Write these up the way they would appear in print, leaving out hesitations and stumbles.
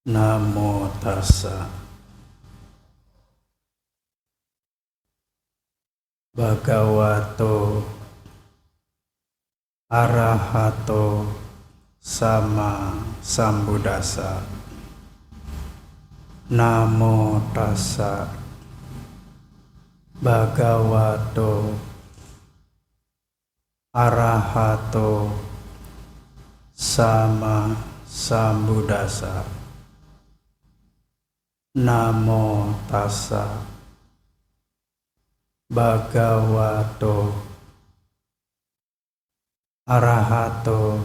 Namo tassa bhagavato arahato sama sambuddhassa. Namo tassa bhagavato arahato sama sambuddhassa. Namo tassa bhagavato arahato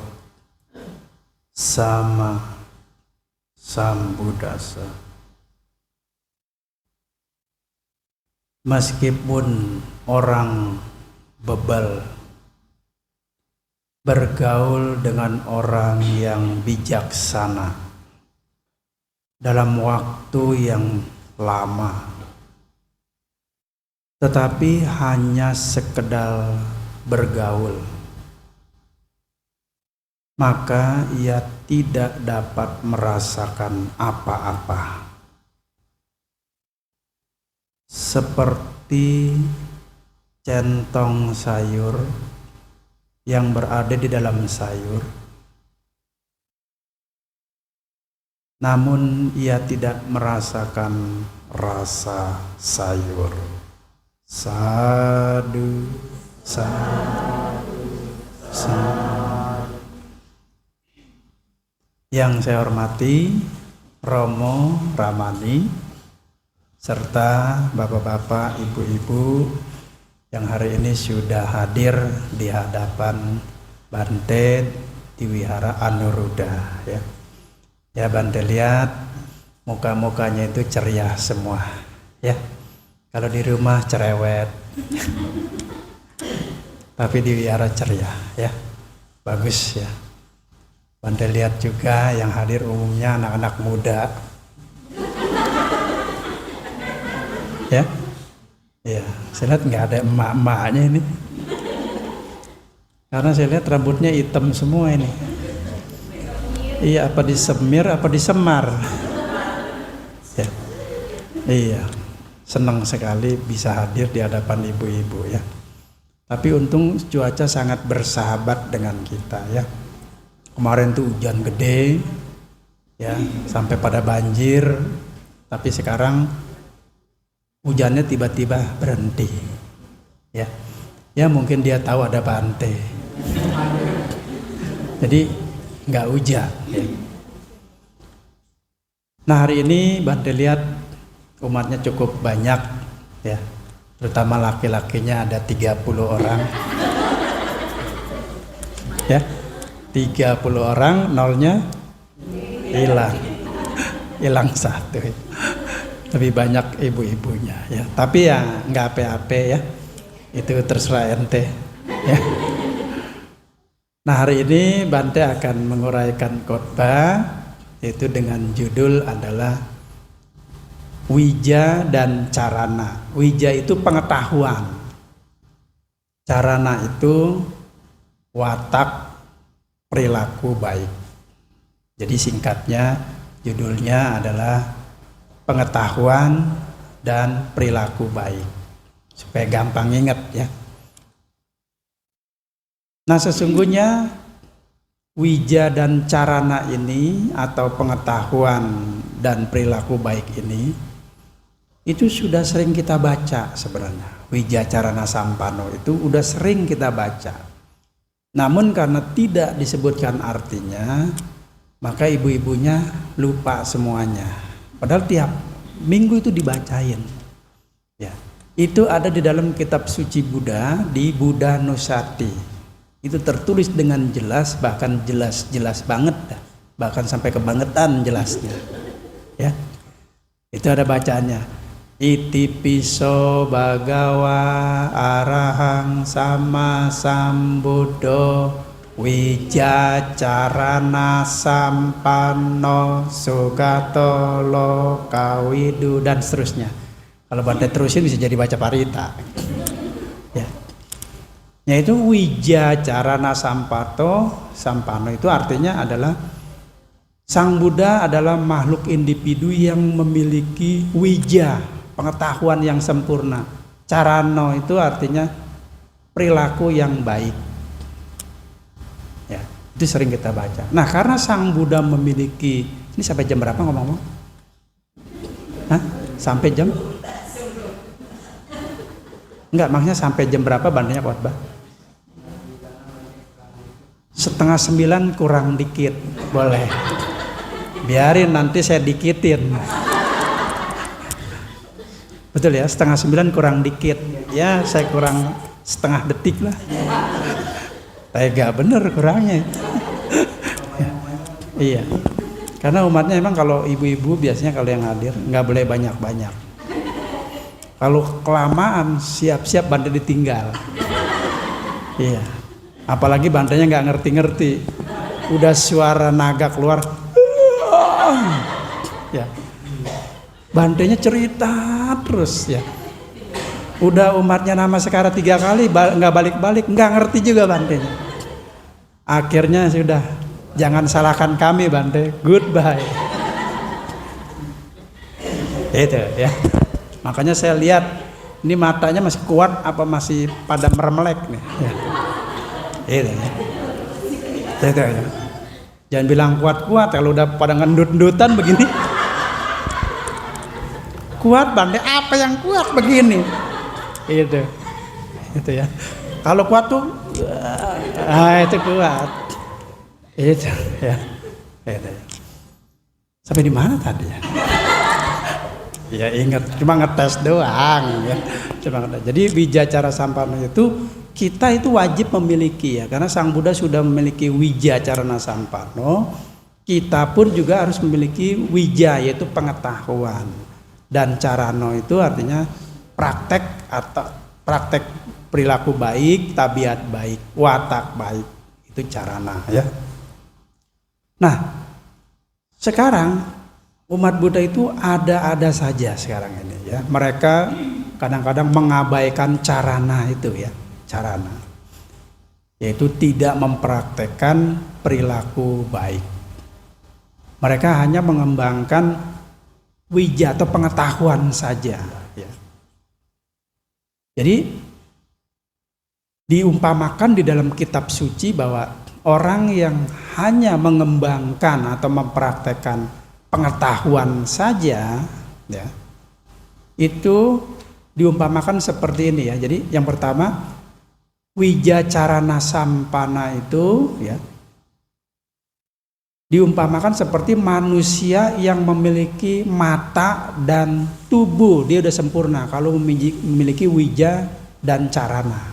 sama sambuddhassa. Meskipun orang bebal bergaul dengan orang yang bijaksana dalam waktu yang lama, tetapi hanya sekedar bergaul, maka ia tidak dapat merasakan apa-apa. Seperti centong sayur yang berada di dalam sayur, namun ia tidak merasakan rasa sayur. Sadu, sadu, sadu. Yang saya hormati Romo Ramani serta bapak-bapak, ibu-ibu yang hari ini sudah hadir di hadapan Bante di Wihara Anuruddha, ya. Ya, Bante lihat muka-mukanya itu ceria semua, ya. Kalau di rumah cerewet, tapi di wihara ceria, ya. Bagus, ya. Bante lihat juga yang hadir umumnya anak-anak muda, ya. Ya, saya lihat nggak ada emak-emaknya ini, karena saya lihat rambutnya hitam semua ini. Iya, apa disemir, apa disemar? Ya. Iya, senang sekali bisa hadir di hadapan ibu-ibu, ya. Tapi untung cuaca sangat bersahabat dengan kita, ya. Kemarin tuh hujan gede, ya, sampai pada banjir. Tapi sekarang hujannya tiba-tiba berhenti, ya. Ya mungkin dia tahu ada Bante, jadi nggak hujan, ya. Nah, hari ini Bante lihat umatnya cukup banyak, ya, terutama laki-lakinya ada 30 orang, ya, 30 orang, nolnya hilang satu. Lebih banyak ibu-ibunya, ya. Tapi ya nggak apa-apa, ya, itu terserah ente, ya. Nah, hari ini Bante akan menguraikan khotbah, yaitu dengan judul adalah Wija dan Carana. Wija itu pengetahuan, Carana itu watak perilaku baik. Jadi singkatnya judulnya adalah pengetahuan dan perilaku baik, supaya gampang ingat, ya. Nah, sesungguhnya wija dan carana ini atau pengetahuan dan perilaku baik ini itu sudah sering kita baca sebenarnya. Wija carana sampano itu udah sering kita baca. Namun karena tidak disebutkan artinya, maka ibu-ibunya lupa semuanya. Padahal tiap minggu itu dibacain. Ya, itu ada di dalam kitab suci Buddha di Buddhanusati. Itu tertulis dengan jelas, bahkan jelas-jelas banget dah. bahkan sampai kebangetan jelasnya. Ya, itu ada bacaannya. Iti piso bagawa arahang sama sambuddho wija carana sampanno sugato lokawidu, dan seterusnya. Kalau Bante terusin bisa jadi baca parita. Ya. Yaitu wija carana sampano itu artinya adalah Sang Buddha adalah makhluk individu yang memiliki wija, pengetahuan yang sempurna. Carano itu artinya perilaku yang baik. Ya, itu sering kita baca. Nah, karena Sang Buddha memiliki, ini sampai jam berapa ngomong-ngomong? Hah? Sampai jam? Enggak, maksudnya sampai jam berapa bandanya khotbah? 8:30 kurang dikit, boleh. Biarin nanti saya dikitin. Betul ya, 8:30 kurang dikit. Ya, saya kurang setengah detik lah. Tega bener kurangnya. Iya. Karena umatnya emang kalau ibu-ibu biasanya kalau yang hadir nggak boleh banyak-banyak. Kalau kelamaan siap-siap Bante ditinggal. Iya. Apalagi Bantenya nggak ngerti-ngerti. Udah suara naga keluar. Ya. Bantenya cerita terus ya. Udah umatnya nama Sekara 3 kali nggak balik-balik, nggak ngerti juga Bantenya. Akhirnya sudah, jangan salahkan kami Bante, goodbye. Itu ya. Makanya saya lihat ini matanya masih kuat apa masih pada meremelek nih. Ya. Itu ya. Itu ya. Jangan bilang kuat-kuat kalau udah pada ngendut-ndutan begini. Kuat Bante, apa yang kuat begini? Itu ya. Kalau kuat tuh, itu kuat. Itu ya. Itu. Sampai di mana tadi ya? Ya ingat, cuma ngetes doang ya. Cuma ngetes. Jadi wijacara sampano itu kita itu wajib memiliki ya, karena Sang Buddha sudah memiliki wija carana sampano. Kita pun juga harus memiliki wija, yaitu pengetahuan, dan carano itu artinya praktek atau praktek perilaku baik, tabiat baik, watak baik, itu carana ya. Nah, sekarang umat Buddha itu ada-ada saja sekarang ini ya. Mereka kadang-kadang mengabaikan carana itu ya. Carana, yaitu tidak mempraktekkan perilaku baik. Mereka hanya mengembangkan wija atau pengetahuan saja ya. Jadi diumpamakan di dalam kitab suci bahwa orang yang hanya mengembangkan atau mempraktekkan pengetahuan saja ya, itu diumpamakan seperti ini ya. Jadi yang pertama, wija carana sampana itu ya diumpamakan seperti manusia yang memiliki mata dan tubuh. Dia udah sempurna kalau memiliki wija dan carana.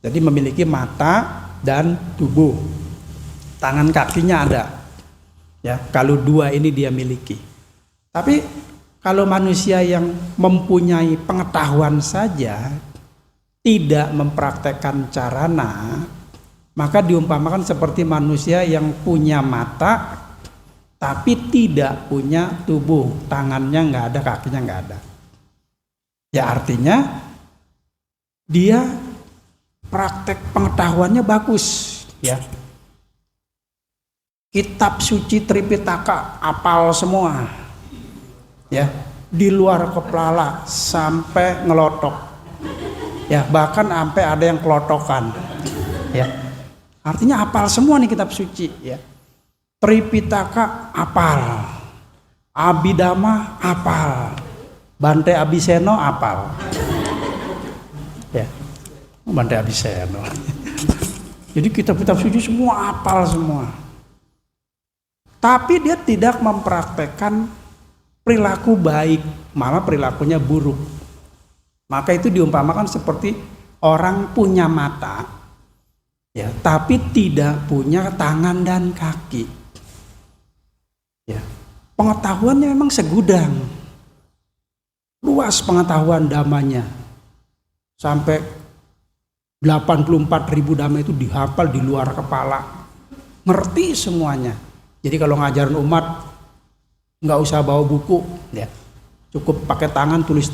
Jadi memiliki mata dan tubuh, tangan kakinya ada ya, kalau dua ini dia miliki. Tapi kalau manusia yang mempunyai pengetahuan saja, tidak mempraktekkan carana, maka diumpamakan seperti manusia yang punya mata tapi tidak punya tubuh, tangannya nggak ada, kakinya nggak ada. Ya artinya dia praktek pengetahuannya bagus ya. Kitab suci Tripitaka apal semua ya, di luar kepala sampai ngelotok. Ya, bahkan sampai ada yang kelotokan. Ya. Artinya apal semua nih kitab suci ya. Tripitaka apal. Abhidhamma apal. Bante Abhiseno apal. Ya. Bante Abhiseno. Jadi kitab-kitab suci semua apal semua. Tapi dia tidak mempraktekkan perilaku baik, malah perilakunya buruk. Maka itu diumpamakan seperti orang punya mata ya, tapi tidak punya tangan dan kaki. pengetahuannya memang segudang. Luas pengetahuan damanya. Sampai 84.000 dhamma itu dihafal di luar kepala. Ngerti semuanya. Jadi kalau ngajarin umat nggak usah bawa buku, ya. Cukup pakai tangan tulis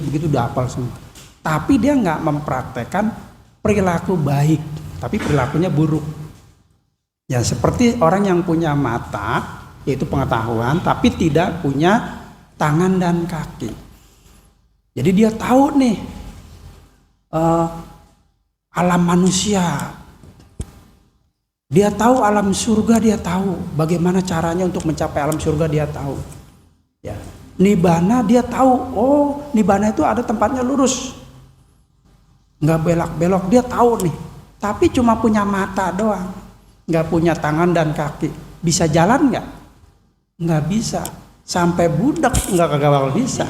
begitu udah hafal semua. Tapi dia nggak mempraktekkan perilaku baik, tapi perilakunya buruk. Ya seperti orang yang punya mata, yaitu pengetahuan, tapi tidak punya tangan dan kaki. Jadi dia tahu nih alam manusia, dia tahu alam surga, dia tahu bagaimana caranya untuk mencapai alam surga, dia tahu. Ya, nibbana dia tahu, oh nibbana itu ada tempatnya lurus, nggak belok-belok, dia tahu nih. Tapi cuma punya mata doang, nggak punya tangan dan kaki. Bisa jalan nggak? Nggak bisa. Sampai budak nggak kagak bisa.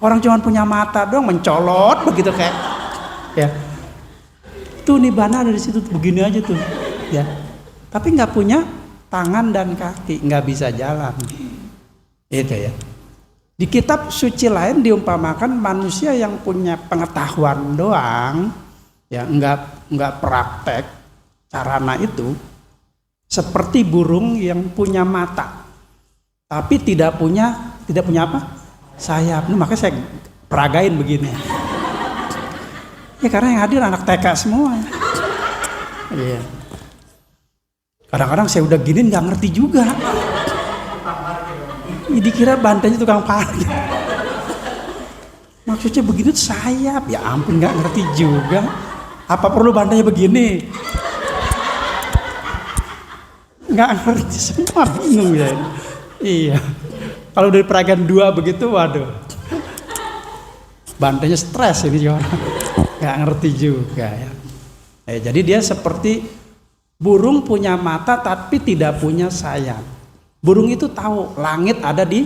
Orang cuma punya mata doang mencolot begitu kayak, ya. Tuh nibbana ada di situ begini aja tuh, ya. Tapi nggak punya tangan dan kaki, nggak bisa jalan. Itu ya. Di kitab suci lain diumpamakan manusia yang punya pengetahuan doang, ya nggak praktek carana itu, seperti burung yang punya mata, tapi tidak punya apa? Sayap. Ini makanya saya peragain begini. Ya karena yang hadir anak TK semua. Iya. Kadang-kadang saya udah gini nggak ngerti juga. Dikira bantainya tukang parkir. Maksudnya begitu sayap. Ya ampun nggak ngerti juga. Apa perlu bantainya begini? Nggak ngerti semua, bingung ya. Iya. Kalau dari peragaan 2 begitu, waduh. Bantainya stres ini orang. Nggak ngerti juga ya. Jadi dia seperti burung punya mata tapi tidak punya sayap. Burung itu tahu langit ada di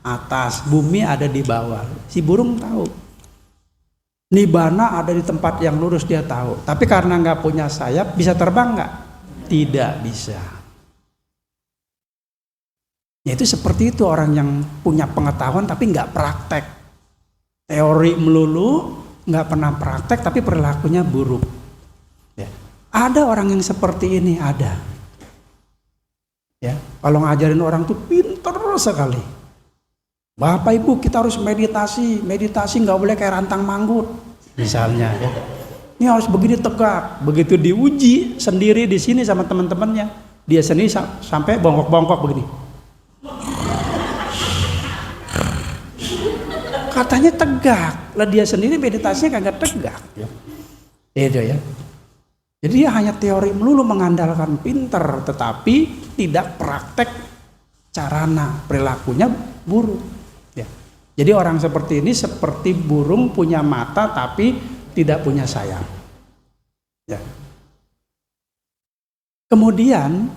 atas, bumi ada di bawah. Si burung tahu. Nibbana ada di tempat yang lurus, dia tahu. Tapi karena nggak punya sayap, bisa terbang nggak? Tidak bisa. Yaitu seperti itu orang yang punya pengetahuan tapi nggak praktek. Teori melulu, nggak pernah praktek tapi perilakunya buruk. Ya. Ada orang yang seperti ini, ada. Ya, kalau ngajarin orang tuh pinter sekali. Bapak Ibu kita harus meditasi nggak boleh kayak rantang manggut, misalnya. Ya. Ini harus begini tegak. Begitu diuji sendiri di sini sama teman-temannya, dia sendiri sampai bongkok-bongkok begini. Katanya tegak, lah dia sendiri meditasinya kagak tegak. Itu ya. Jadi dia hanya teori melulu mengandalkan pinter, tetapi tidak praktek carana, perilakunya buruk. Ya. Jadi orang seperti ini seperti burung punya mata tapi tidak punya sayap. Ya. Kemudian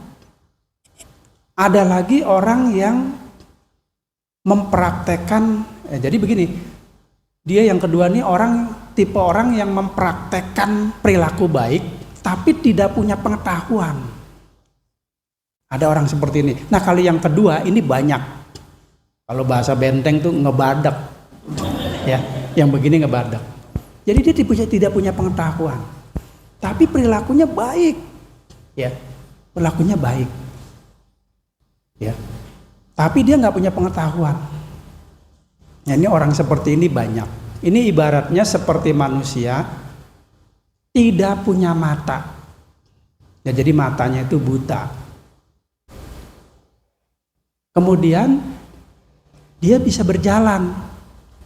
ada lagi orang yang mempraktekkan, jadi begini, dia yang kedua nih tipe orang yang mempraktekkan perilaku baik tapi tidak punya pengetahuan. Ada orang seperti ini. Nah kalau yang kedua ini banyak. Kalau bahasa benteng tuh ngebadak, ya, yang begini ngebadak. Jadi dia tidak punya pengetahuan, tapi perilakunya baik, ya, perilakunya baik, ya. Tapi dia nggak punya pengetahuan. Nah, ini orang seperti ini banyak. Ini ibaratnya seperti manusia tidak punya mata. Ya, jadi matanya itu buta. Kemudian dia bisa berjalan.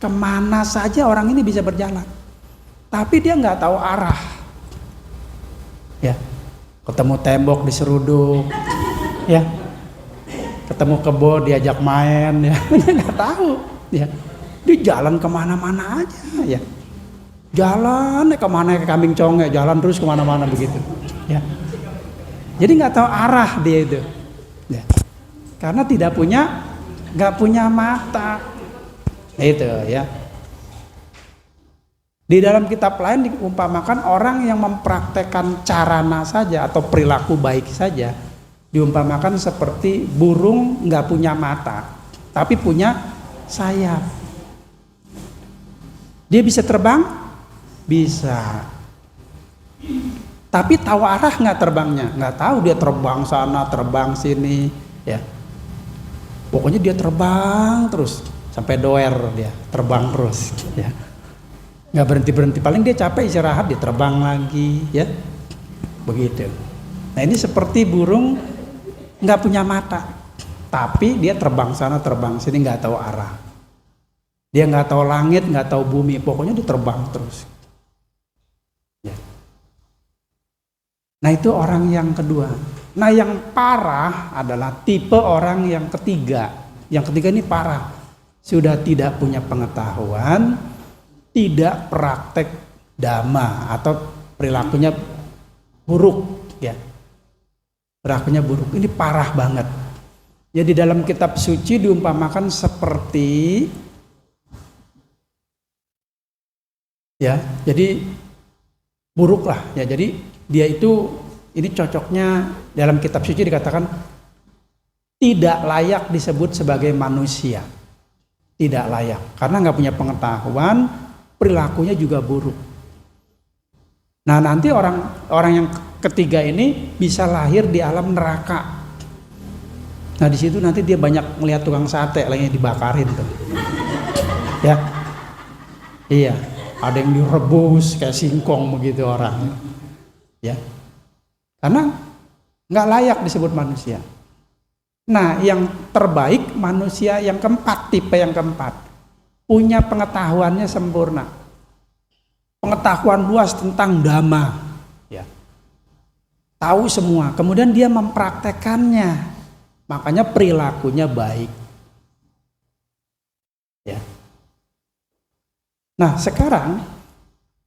Kemana saja orang ini bisa berjalan. Tapi dia nggak tahu arah. Ya, ketemu tembok diseruduk. Ya. Ketemu kebo diajak main, ya. Dia nggak tahu, ya. Dia jalan kemana-mana aja, ya. Jalan kemana ke kambing conge, jalan terus kemana-mana begitu, ya. Jadi nggak tahu arah dia itu, ya. Karena nggak punya mata, itu, ya. Di dalam kitab lain diumpamakan orang yang mempraktekkan carana saja atau perilaku baik saja, diumpamakan seperti burung nggak punya mata, tapi punya sayap. Dia bisa terbang? Bisa. Tapi tahu arah nggak terbangnya? Nggak tahu, dia terbang sana, terbang sini, ya. Pokoknya dia terbang terus sampai doer, dia terbang terus, ya. Nggak berhenti. Paling dia capek istirahat, dia terbang lagi, ya. Begitu. Nah ini seperti burung nggak punya mata, tapi dia terbang sana, terbang sini, nggak tahu arah. Dia nggak tahu langit, nggak tahu bumi, pokoknya dia terbang terus. Ya. Nah itu orang yang kedua. Nah yang parah adalah tipe orang yang ketiga. Yang ketiga ini parah. Sudah tidak punya pengetahuan, tidak praktek dhamma atau perilakunya buruk, ya. Perilakunya buruk. Ini parah banget. Jadi dalam kitab suci diumpamakan seperti, ya, jadi buruk lah, ya. Jadi dia itu, ini cocoknya dalam kitab suci dikatakan tidak layak disebut sebagai manusia. Tidak layak, karena nggak punya pengetahuan, perilakunya juga buruk. Nah nanti orang yang ketiga ini bisa lahir di alam neraka. Nah di situ nanti dia banyak melihat tukang sate lagi dibakarin tuh. Ya, iya, ada yang direbus kayak singkong begitu orang. Ya, karena nggak layak disebut manusia. Nah yang terbaik manusia yang keempat, tipe yang keempat, punya pengetahuannya sempurna, pengetahuan luas tentang dhamma, ya, tahu semua, kemudian dia mempraktekannya, makanya perilakunya baik, ya. Nah sekarang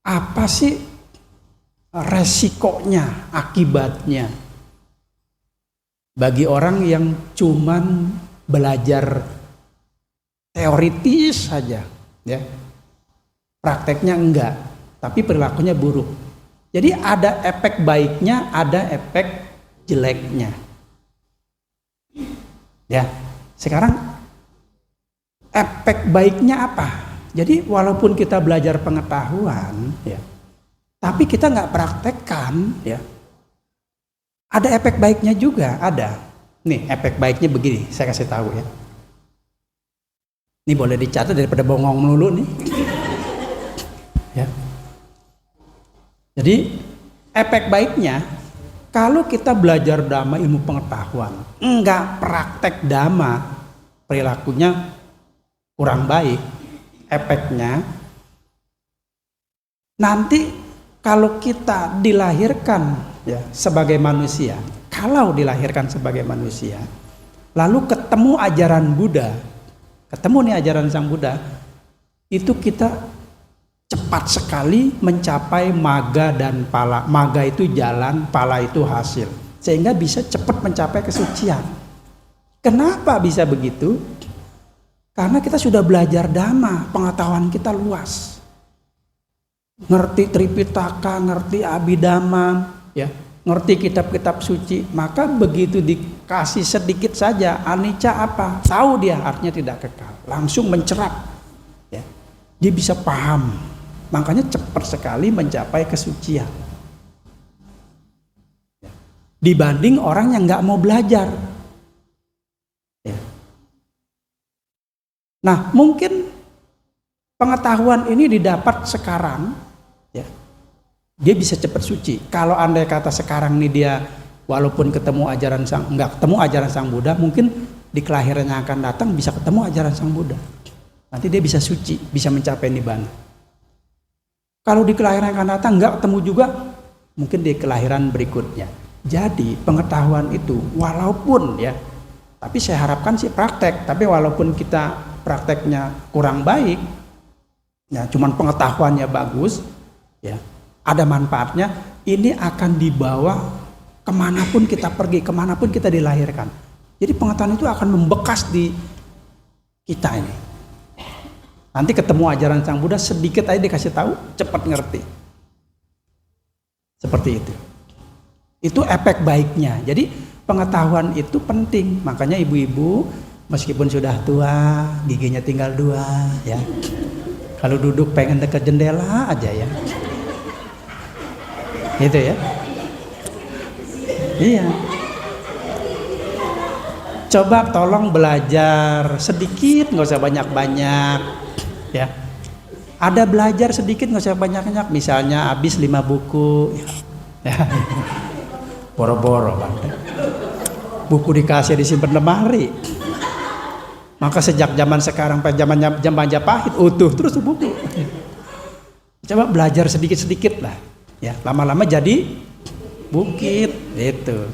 apa sih resikonya, akibatnya bagi orang yang cuman belajar teoritis saja, ya, prakteknya enggak, tapi perilakunya buruk. Jadi ada efek baiknya, ada efek jeleknya. Ya, sekarang efek baiknya apa? Jadi walaupun kita belajar pengetahuan, ya, tapi kita nggak praktekkan, ya. Ada efek baiknya juga, ada. Nih, efek baiknya begini, saya kasih tahu, ya. Ini boleh dicatat daripada bongong melulu nih. Ya. Jadi, efek baiknya kalau kita belajar dhamma, ilmu pengetahuan, enggak praktek dhamma, perilakunya kurang baik, efeknya nanti kalau kita dilahirkan, ya, sebagai manusia, kalau dilahirkan sebagai manusia, lalu ketemu ajaran Buddha, ketemu nih ajaran Sang Buddha, itu kita cepat sekali mencapai magga dan pala. Magga itu jalan, pala itu hasil, sehingga bisa cepat mencapai kesucian. Kenapa bisa begitu? Karena kita sudah belajar dhamma, pengetahuan kita luas, ngerti Tripitaka, ngerti Abhidhamma, ya, ngerti kitab-kitab suci. Maka begitu dikasih sedikit saja anicca apa, tahu dia artinya tidak kekal, langsung mencerap, ya. Dia bisa paham, makanya cepat sekali mencapai kesucian, ya. Dibanding orang yang nggak mau belajar, ya. Nah mungkin pengetahuan ini didapat sekarang, ya, dia bisa cepat suci. Kalau andai kata sekarang nih dia walaupun ketemu ajaran nggak ketemu ajaran Sang Buddha, mungkin di kelahiran yang akan datang bisa ketemu ajaran Sang Buddha. Nanti dia bisa suci, bisa mencapai nibbana. Kalau di kelahiran yang akan datang nggak ketemu juga, mungkin di kelahiran berikutnya. Jadi pengetahuan itu walaupun, ya, tapi saya harapkan sih praktek. Tapi walaupun kita prakteknya kurang baik, ya, cuman pengetahuannya bagus, ya, ada manfaatnya, ini akan dibawa kemanapun kita pergi, kemanapun kita dilahirkan. Jadi pengetahuan itu akan membekas di kita ini. Nanti ketemu ajaran Sang Buddha, sedikit aja dikasih tahu, cepat ngerti. Seperti itu. Itu efek baiknya. Jadi pengetahuan itu penting. Makanya ibu-ibu meskipun sudah tua, giginya tinggal 2 ya. Kalau duduk pengen dekat jendela aja ya. Gitu ya. Iya. Coba tolong belajar sedikit, nggak usah banyak-banyak ya. Ada belajar sedikit, nggak usah banyak-banyak. Misalnya habis 5 buku ya. Boro-boro Bante. Buku dikasih disimpan lemari. Maka sejak zaman sekarang sampai zaman Majapahit utuh terus buku. Coba belajar sedikit-sedikit lah ya. Lama-lama jadi bukit itu.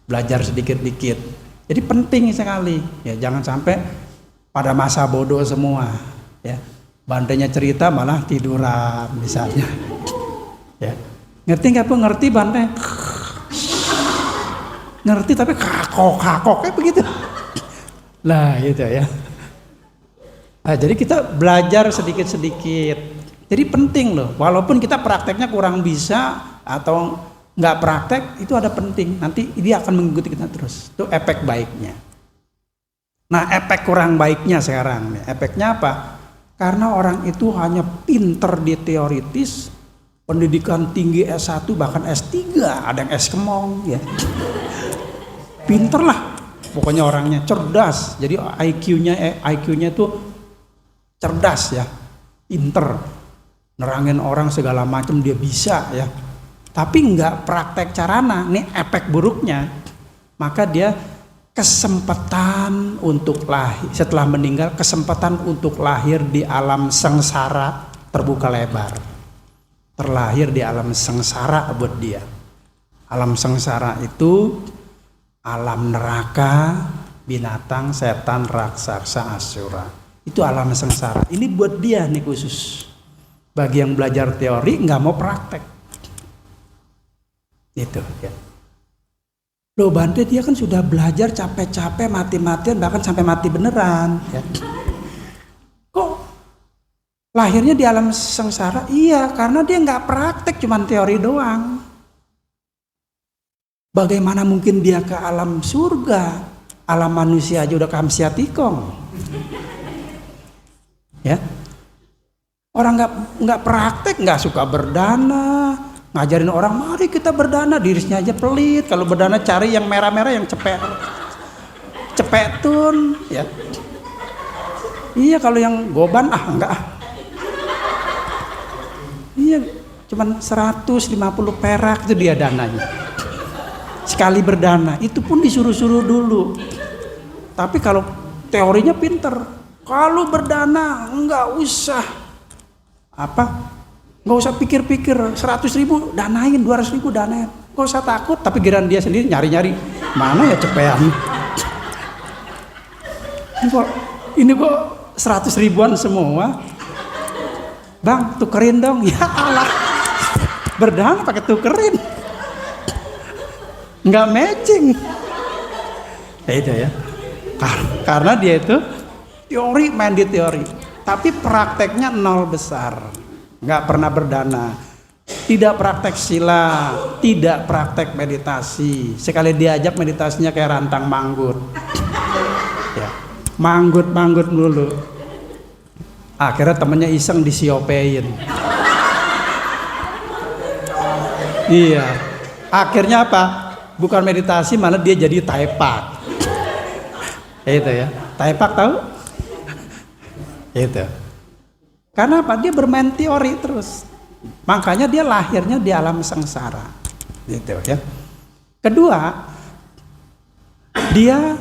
Belajar sedikit-sedikit. Jadi penting sekali ya, jangan sampai pada masa bodoh semua ya. Bantenya cerita malah tiduran misalnya. Ya. Ngerti nggak Bu? Ngerti Bante? Ngerti tapi kakok kayak begitu. Lah gitu ya. Nah, jadi kita belajar sedikit-sedikit. Jadi penting loh, walaupun kita prakteknya kurang bisa atau nggak praktek, itu ada penting. Nanti dia akan mengikuti kita terus. Itu efek baiknya. Nah, efek kurang baiknya sekarang nih. Efeknya apa? Karena orang itu hanya pinter di teoritis, pendidikan tinggi S1 bahkan S3, ada yang S kemong ya. Pinter lah, pokoknya orangnya cerdas. Jadi IQ-nya itu cerdas ya, pinter, nerangin orang segala macam dia bisa ya. Tapi nggak praktek carana, nih efek buruknya. Maka dia kesempatan untuk lahir setelah meninggal, kesempatan untuk lahir di alam sengsara terbuka lebar. Terlahir di alam sengsara buat dia. Alam sengsara itu alam neraka, binatang, setan, raksasa, asura. Itu alam sengsara. Ini buat dia nih khusus. Bagi yang belajar teori nggak mau praktek. Itu ya. Loh Bante dia kan sudah belajar capek-capek, mati-matian, bahkan sampai mati beneran. Ya. Kok lahirnya di alam sengsara? Iya, karena dia nggak praktek, cuman teori doang. Bagaimana mungkin dia ke alam surga? Alam manusia aja udah kamsiatikong. Ya, orang nggak praktek, nggak suka berdana, ngajarin orang mari kita berdana, dirinya aja pelit. Kalau berdana cari yang merah-merah, yang cepetun, ya. Iya kalau yang goban enggak. Iya, cuman 150 perak itu dia dananya. Sekali berdana, itu pun disuruh-suruh dulu. Tapi kalau teorinya pinter, kalau berdana enggak usah nggak usah pikir-pikir, 100.000 danain, 200.000 danain, nggak usah takut. Tapi giran dia sendiri nyari-nyari mana ya cepean. Ini kok 100.000-an semua. Bang, tukerin dong. Ya Allah, berdana pakai tukerin. Nggak matching ya itu ya, karena dia itu teori, main di teori tapi prakteknya nol besar, nggak pernah berdana, tidak praktek sila, tidak praktek meditasi. Sekali diajak meditasinya kayak rantang manggut ya, manggut dulu, akhirnya temennya iseng disiopein. Iya, akhirnya apa? Bukan meditasi, malah dia jadi taipak. Itu ya, taipak tahu? Itu. Karena apa? Dia bermain teori terus. Makanya dia lahirnya di alam sengsara. Gitu ya. Kedua, dia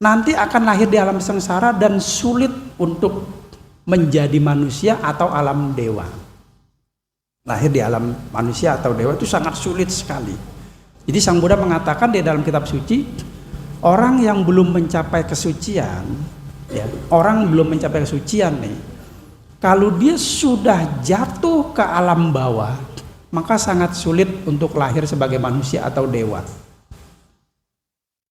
nanti akan lahir di alam sengsara dan sulit untuk menjadi manusia atau alam dewa. Lahir di alam manusia atau dewa itu sangat sulit sekali. Jadi Sang Buddha mengatakan di dalam kitab suci, orang yang belum mencapai kesucian, ya, orang belum mencapai kesucian nih, kalau dia sudah jatuh ke alam bawah, maka sangat sulit untuk lahir sebagai manusia atau dewa.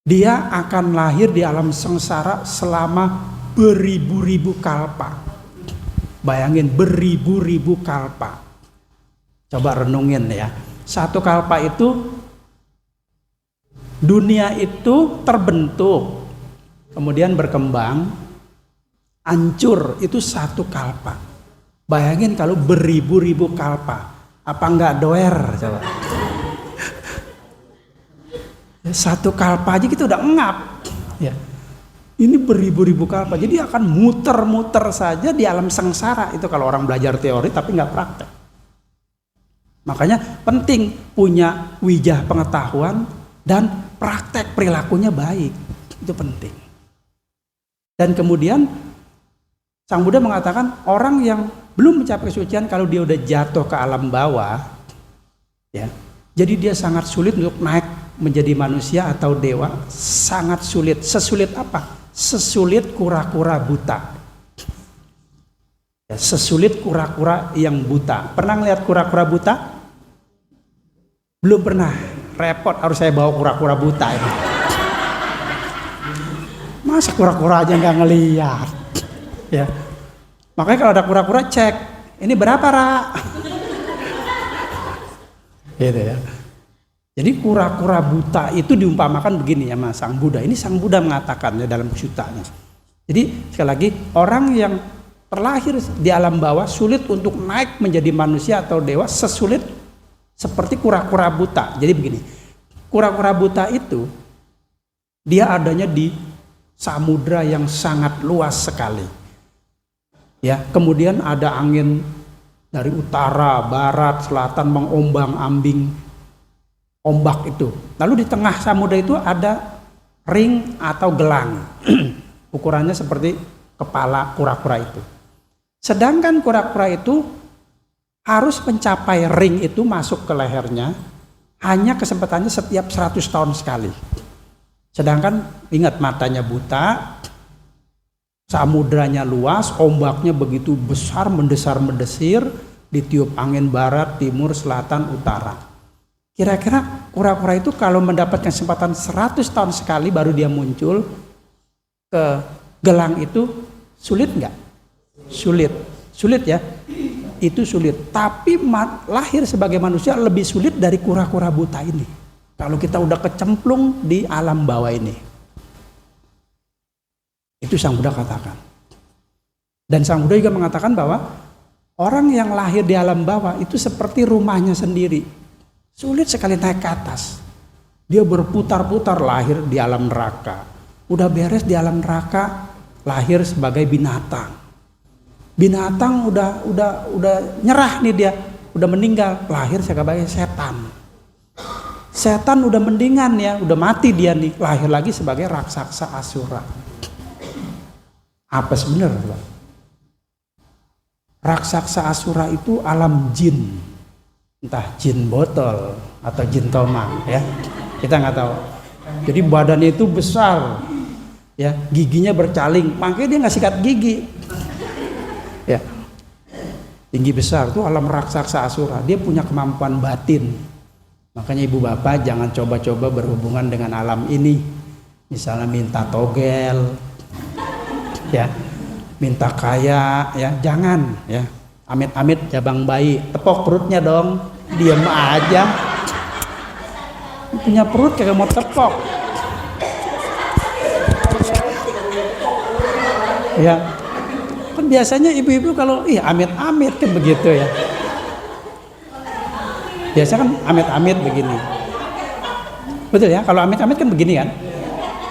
Dia akan lahir di alam sengsara selama beribu-ribu kalpa. Bayangin beribu-ribu kalpa. Coba renungin ya. Satu kalpa itu dunia itu terbentuk, kemudian berkembang, hancur, itu satu kalpa. Bayangin kalau beribu-ribu kalpa, apa enggak doer coba? Satu kalpa aja kita udah ngap, ya. Ini beribu-ribu kalpa, jadi akan muter-muter saja di alam sengsara. Itu kalau orang belajar teori tapi nggak praktek. Makanya penting punya wijah pengetahuan dan praktek perilakunya baik. Itu penting. Dan kemudian Sang Buddha mengatakan orang yang belum mencapai kesucian kalau dia udah jatuh ke alam bawah, ya, jadi dia sangat sulit untuk naik menjadi manusia atau dewa. Sangat sulit. Sesulit apa? Sesulit kura-kura buta. Ya, sesulit kura-kura yang buta. Pernah ngeliat kura-kura buta? Belum pernah. Repot harus saya bawa kura-kura buta ini. Masa kura-kura aja nggak ngeliat? Ya, makanya kalau ada kura-kura cek, ini berapa Ra? Gitu ya. Jadi kura-kura buta itu diumpamakan begini ya Mas Sang Buddha. Ini Sang Buddha mengatakan ya dalam sutanya. Jadi sekali lagi orang yang terlahir di alam bawah sulit untuk naik menjadi manusia atau dewa sesulit seperti kura-kura buta. Jadi begini, kura-kura buta itu dia adanya di samudra yang sangat luas sekali. Ya, kemudian ada angin dari utara, barat, selatan mengombang-ambing ombak itu. Lalu di tengah samudra itu ada ring atau gelang. Ukurannya seperti kepala kura-kura itu. Sedangkan kura-kura itu harus mencapai ring itu masuk ke lehernya hanya kesempatannya setiap 100 tahun sekali. Sedangkan ingat matanya buta, samudranya luas, ombaknya begitu besar, mendesar-mendesir, ditiup angin barat, timur, selatan, utara. Kira-kira kura-kura itu kalau mendapatkan kesempatan 100 tahun sekali baru dia muncul ke gelang itu, sulit nggak? Sulit. Sulit ya? Itu sulit. Tapi lahir sebagai manusia lebih sulit dari kura-kura buta ini. Kalau kita udah kecemplung di alam bawah ini. Itu Sang Buddha katakan. Dan Sang Buddha juga mengatakan bahwa orang yang lahir di alam bawah itu seperti rumahnya sendiri. Sulit sekali naik ke atas. Dia berputar-putar lahir di alam neraka. Udah beres di alam neraka, lahir sebagai binatang. Binatang udah nyerah nih dia, udah meninggal, lahir sebagai setan. Setan udah mendingan ya, udah mati dia nih, lahir lagi sebagai raksasa asura. Apa sebenarnya? Raksasa asura itu alam jin, entah jin botol atau jin tomang ya, kita nggak tahu. Jadi badannya itu besar, ya giginya bercaling, makanya dia nggak sikat gigi. Ya, tinggi besar tuh alam raksasa asura. Dia punya kemampuan batin. Makanya ibu bapak jangan coba-coba berhubungan dengan alam ini. Misalnya minta togel, ya, minta kaya, ya, jangan, ya. Amit-amit jabang bayi, tepok perutnya dong, diem aja. Punya perut kayak mau tepok. Ya. Kan biasanya ibu-ibu kalau amit-amit kan begitu ya. Biasa kan amit-amit begini. Betul ya, kalau amit-amit kan begini kan.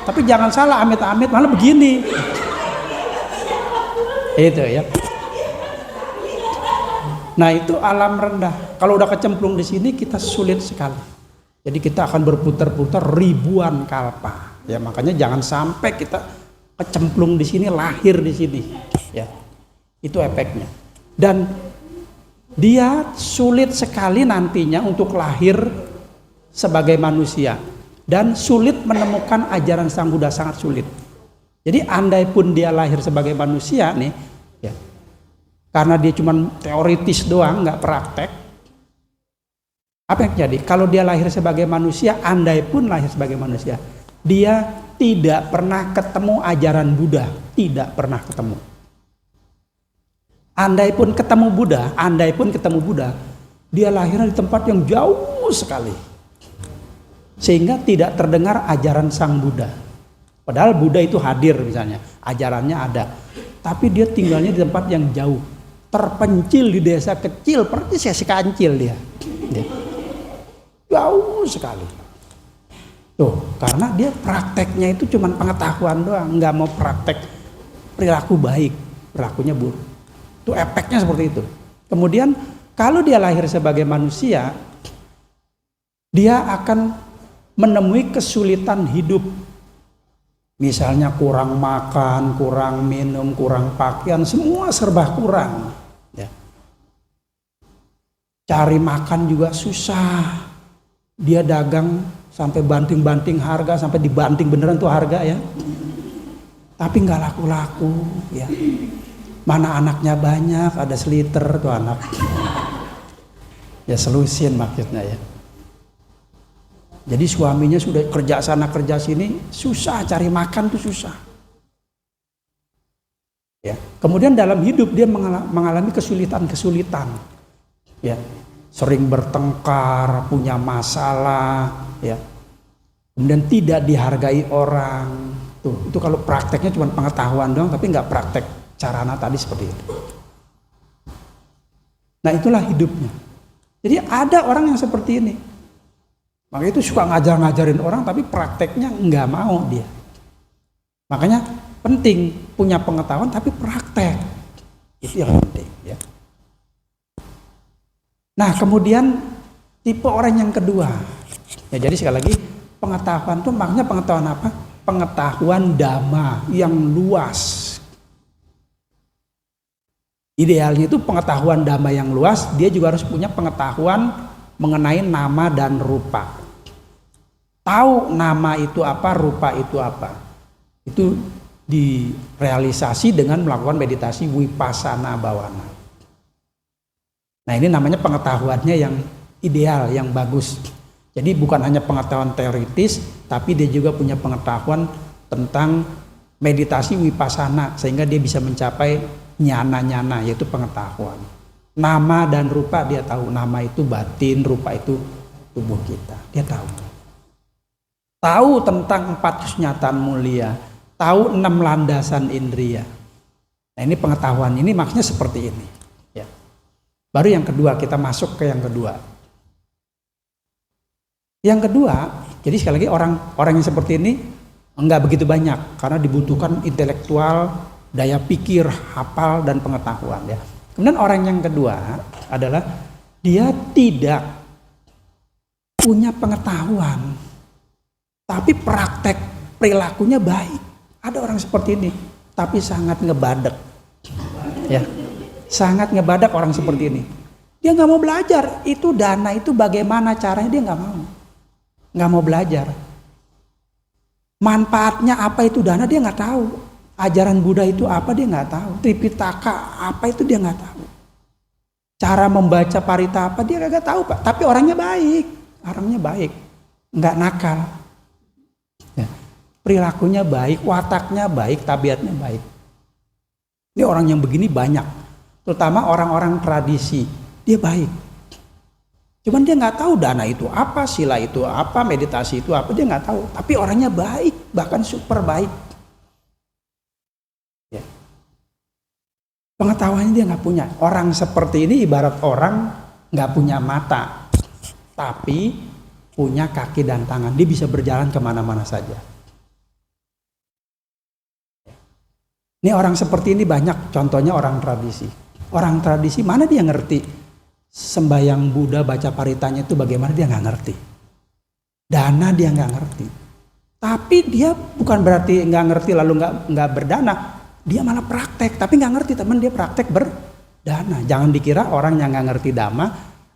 Tapi jangan salah, amit-amit malah begini. Itu ya. Nah, itu alam rendah. Kalau udah kecemplung di sini kita sulit sekali. Jadi kita akan berputar-putar ribuan kalpa. Ya, makanya jangan sampai kita kecemplung di sini, lahir di sini. Ya, itu efeknya. Dan dia sulit sekali nantinya untuk lahir sebagai manusia dan sulit menemukan ajaran Sang Buddha, sangat sulit. Jadi andai pun dia lahir sebagai manusia nih, ya, karena dia cuma teoritis doang, nggak praktek. Apa yang terjadi? Kalau dia lahir sebagai manusia, andai pun lahir sebagai manusia, dia tidak pernah ketemu ajaran Buddha, tidak pernah ketemu. Andai pun ketemu Buddha, dia lahirnya di tempat yang jauh jauh sekali. Sehingga tidak terdengar ajaran Sang Buddha. Padahal Buddha itu hadir misalnya, ajarannya ada. Tapi dia tinggalnya di tempat yang jauh, terpencil di desa kecil, persis si kancil dia. Jauh sekali. Tuh, karena dia prakteknya itu cuma pengetahuan doang, nggak mau praktek perilaku baik, perilakunya buruk. Itu efeknya seperti itu. Kemudian kalau dia lahir sebagai manusia, dia akan menemui kesulitan hidup. Misalnya kurang makan, kurang minum, kurang pakaian, semua serba kurang. Ya. Cari makan juga susah. Dia dagang sampai banting-banting harga, sampai dibanting beneran tuh harga ya. Tapi nggak laku-laku ya. Mana anaknya banyak, ada seliter tuh anak. Ya selusin maksudnya ya. Jadi suaminya sudah kerja sana kerja sini, susah cari makan tuh susah. Ya. Kemudian dalam hidup dia mengalami kesulitan-kesulitan. Ya. Sering bertengkar, punya masalah, ya. Kemudian tidak dihargai orang. Tuh, itu kalau prakteknya cuma pengetahuan doang, tapi nggak praktek carana tadi seperti itu. Nah itulah hidupnya. Jadi ada orang yang seperti ini. Makanya itu suka ngajarin orang tapi prakteknya nggak mau dia. Makanya penting punya pengetahuan tapi praktek. Itu yang penting ya. Nah kemudian tipe orang yang kedua. Ya jadi sekali lagi pengetahuan itu maknanya pengetahuan apa? Pengetahuan dhamma yang luas. Idealnya itu pengetahuan dhamma yang luas, dia juga harus punya pengetahuan mengenai nama dan rupa. Tahu nama itu apa, rupa itu apa. Itu direalisasi dengan melakukan meditasi vipassana bhavana. Nah ini namanya pengetahuannya yang ideal, yang bagus. Jadi bukan hanya pengetahuan teoritis, tapi dia juga punya pengetahuan tentang meditasi vipassana, sehingga dia bisa mencapai nyana-nyana, yaitu pengetahuan. Nama dan rupa dia tahu, nama itu batin, rupa itu tubuh kita, dia tahu. Tahu tentang 4 kesunyatan mulia, tahu 6 landasan indria. Nah ini pengetahuan ini maksudnya seperti ini. Ya. Baru yang kedua, kita masuk ke yang kedua. Yang kedua, jadi sekali lagi orang yang seperti ini enggak begitu banyak, karena dibutuhkan intelektual, daya pikir, hafal, dan pengetahuan. Ya. Kemudian orang yang kedua adalah dia tidak punya pengetahuan, tapi praktek perilakunya baik. Ada orang seperti ini, tapi sangat ngebadek. Ya, sangat ngebadek orang seperti ini. Dia nggak mau belajar. Itu dana itu bagaimana caranya, dia nggak mau belajar. Manfaatnya apa itu dana dia nggak tahu. Ajaran Buddha itu apa dia nggak tahu. Tripitaka apa itu dia nggak tahu. Cara membaca parita apa dia nggak tahu Pak. Tapi orangnya baik, nggak nakal. Ya. Perilakunya baik, wataknya baik, tabiatnya baik. Ini orang yang begini banyak, terutama orang-orang tradisi. Dia baik. Cuman dia nggak tahu dana itu apa, sila itu apa, meditasi itu apa, dia nggak tahu. Tapi orangnya baik, bahkan super baik. Ya. Pengetahuannya dia nggak punya. Orang seperti ini ibarat orang nggak punya mata, tapi punya kaki dan tangan. Dia bisa berjalan kemana-mana saja. Ini orang seperti ini banyak. Contohnya orang tradisi. Orang tradisi mana dia ngerti? Sembahyang Buddha baca paritanya itu bagaimana dia nggak ngerti. Dana dia nggak ngerti. Tapi dia bukan berarti nggak ngerti lalu nggak berdana. Dia malah praktek, tapi nggak ngerti teman, dia praktek berdana. Jangan dikira orang yang nggak ngerti dhamma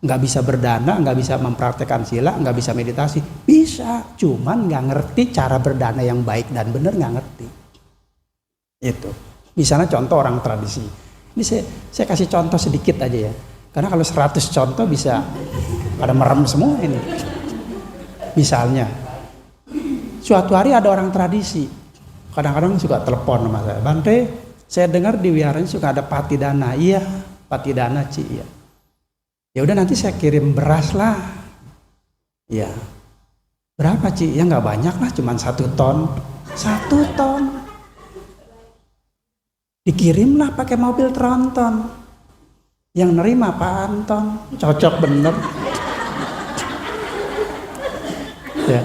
nggak bisa berdana, nggak bisa mempraktekkan sila, nggak bisa meditasi. Bisa, cuman nggak ngerti cara berdana yang baik dan benar, nggak ngerti. Itu. Misalnya contoh orang tradisi. Ini saya kasih contoh sedikit aja ya. Karena kalau 100 contoh bisa pada merem semua ini. Misalnya, suatu hari ada orang tradisi. Kadang-kadang suka telepon sama saya. Bante, saya dengar di wiharanya suka ada patidana. Iya, patidana Ci. Iya. Ya udah nanti saya kirim beras lah. Ya, berapa Ci? Ya nggak banyak lah, cuma 1 ton. 1 ton. Dikirimlah pakai mobil tronton. Yang nerima Pak Anton. Cocok bener. Ya.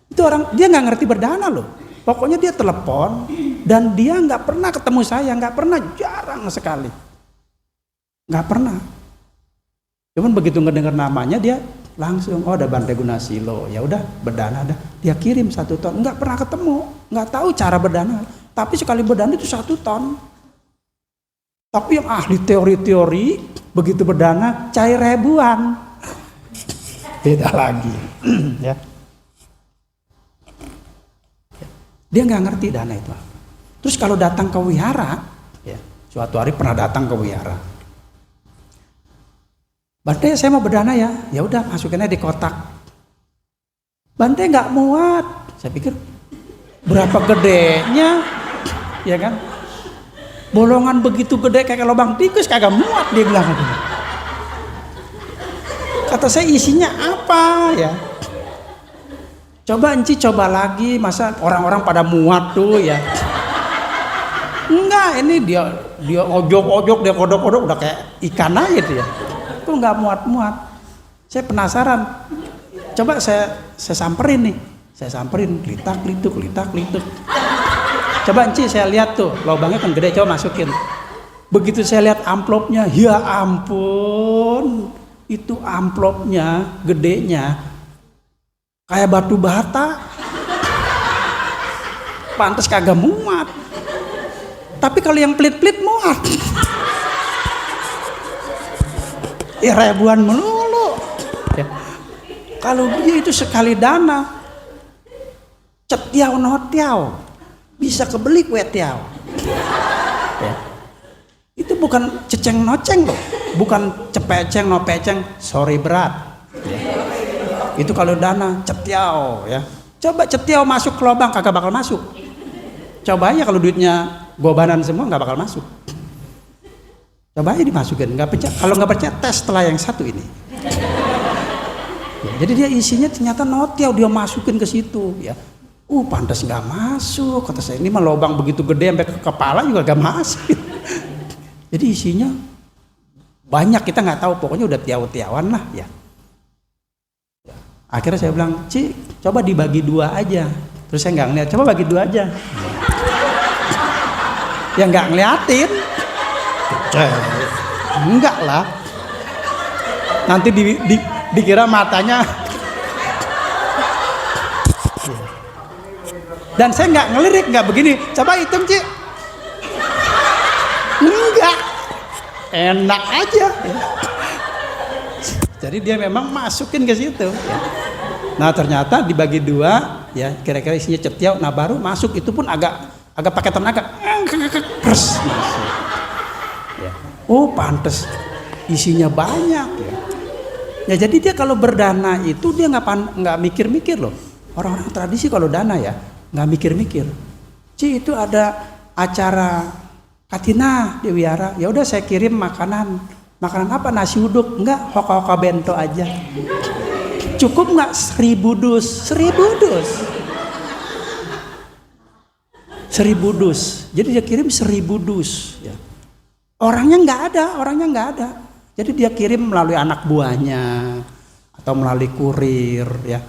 Itu orang, dia nggak ngerti berdana loh. Pokoknya dia telepon dan dia nggak pernah ketemu saya, nggak pernah, jarang sekali, nggak pernah. Cuman begitu ngedengar namanya dia langsung, oh ada Bante Gunasilo, ya udah berdana dah. Dia kirim 1 ton, nggak pernah ketemu, nggak tahu cara berdana. Tapi sekali berdana itu 1 ton. Tapi yang ahli teori-teori begitu berdana cair ribuan, beda lagi, ya. Dia nggak ngerti dana itu. Terus kalau datang ke wihara, ya, suatu hari pernah datang ke wihara. Bante, saya mau berdana ya. Ya udah, masukinnya di kotak. Bante nggak muat. Saya pikir berapa gedenya, ya kan? Bolongan begitu gede kayak lubang tikus kagak muat, dia bilang. Kata saya, isinya apa ya? Coba Enci coba lagi, masa orang-orang pada muat tuh ya. Enggak, ini dia ojok-ojok, dia kodok-kodok udah kayak ikan aja tuh ya. Kok nggak muat-muat? Saya penasaran. Coba saya samperin nih. Saya samperin, litak-lituk. Coba Enci saya lihat tuh, lubangnya kan gede, coba masukin. Begitu saya lihat amplopnya, ya ampun. Itu amplopnya gedenya kayak batu bata, pantas kagak muat. Tapi kalau yang pelit-pelit muat. Ya ribuan melulu. Ya. Kalau dia itu sekali dana, cetiau notiau, bisa kebeli kue tiau. Ya. Itu bukan ceceng noceng loh, bukan cepeceng nopeceng, sorry berat. Ya. Itu kalau dana cetiau ya. Coba cetiau masuk ke lubang kagak bakal masuk. Coba aja kalau duitnya gobanan semua nggak bakal masuk. Coba aja dimasukin, nggak percaya. Kalau nggak percaya tes setelah yang satu ini. Ya, jadi dia isinya ternyata notiau, dia masukin ke situ ya. Pantas nggak masuk. Kata saya, ini mah lubang begitu gede sampai ke kepala juga nggak masuk. Jadi isinya banyak, kita nggak tahu, pokoknya udah tiaw-tiawan lah ya. Akhirnya saya bilang, Ci, coba dibagi 2 aja. Terus saya nggak ngeliat, coba bagi 2 aja. Ya nggak ngeliatin. Enggak lah. Nanti dikira matanya. Dan saya nggak ngelirik, nggak begini. Coba hitung Ci. Enggak. Enak aja. Jadi dia memang masukin ke situ. Ya. Nah ternyata dibagi 2, ya kira-kira isinya cetiau. Nah baru masuk, itu pun agak pakai tenaga. Pers masuk. Ya. Pantes isinya banyak. Ya. Ya jadi dia kalau berdana itu dia nggak mikir-mikir loh. Orang-orang tradisi kalau dana ya nggak mikir-mikir. Ci, itu ada acara Katina di wihara. Ya udah saya kirim makanan. Makanan apa? Nasi uduk? Enggak, hoka-hoka bento aja. Cukup nggak 1000 dus? 1000 dus. 1000 dus. Jadi dia kirim 1000 dus. Ya. Orangnya nggak ada. Jadi dia kirim melalui anak buahnya atau melalui kurir, ya.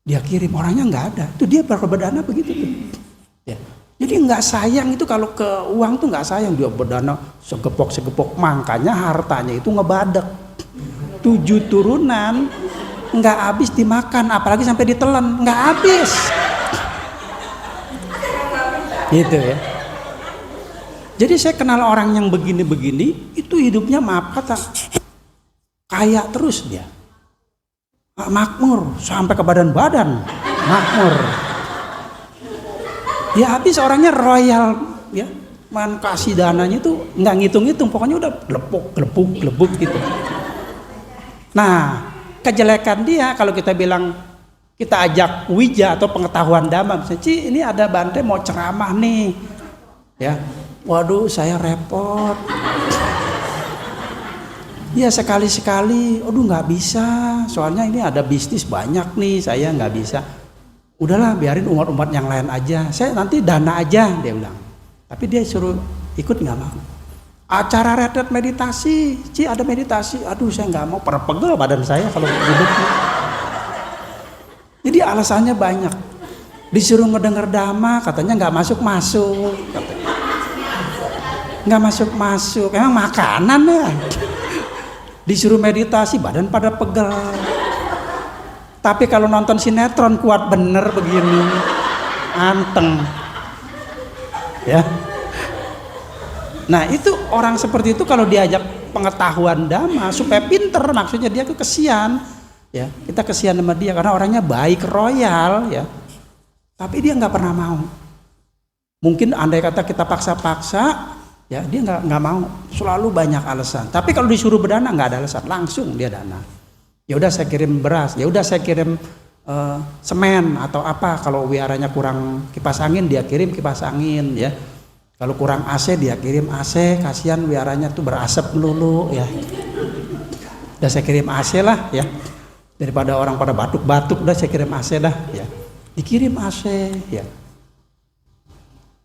Dia kirim, orangnya nggak ada. Itu dia berdana begitu tuh. Ya. Jadi nggak sayang itu, kalau ke uang tuh nggak sayang, dia berdana segepok, makanya hartanya itu ngebadek. 7 turunan nggak habis dimakan, apalagi sampai ditelan, nggak habis. Gitu ya. Jadi saya kenal orang yang begini-begini, itu hidupnya maaf kata kaya terus dia. Makmur sampai ke badan-badan, makmur. Ya habis orangnya royal ya, man kasih dananya tuh nggak ngitung-ngitung, pokoknya udah gelepuk gitu. Nah kejelekan dia kalau kita bilang, kita ajak wija atau pengetahuan dhamma, misalnya, Ci ini ada Bante mau ceramah nih, ya, waduh saya repot, Ya sekali-sekali, aduh nggak bisa, soalnya ini ada bisnis banyak nih, saya nggak bisa. Udahlah biarin umat-umat yang lain aja, saya nanti dana aja, dia bilang. Tapi dia suruh ikut nggak mau. Acara retret meditasi, ada meditasi, aduh saya nggak mau, perpegel badan saya kalau duduk. Jadi alasannya banyak. Disuruh ngedenger dhamma, katanya nggak masuk, nggak masuk, emang makanan ya. Disuruh meditasi, badan pada pegel. Tapi kalau nonton sinetron kuat bener begini, anteng, ya. Nah itu orang seperti itu kalau diajak pengetahuan dhamma supaya pinter, maksudnya dia kesian, ya kita kesian sama dia karena orangnya baik, royal, ya. Tapi dia nggak pernah mau. Mungkin andai kata kita paksa-paksa, ya dia nggak mau. Selalu banyak alasan. Tapi kalau disuruh berdana nggak ada alasan, langsung dia dana. Ya udah saya kirim beras, ya udah saya kirim semen atau apa. Kalau wiaranya kurang kipas angin, dia kirim kipas angin, ya. Kalau kurang AC dia kirim AC, kasihan wiaranya tuh berasap melulu, ya. Udah saya kirim AC lah, ya. Daripada orang pada batuk-batuk, udah saya kirim AC dah, ya. Dikirim AC, ya.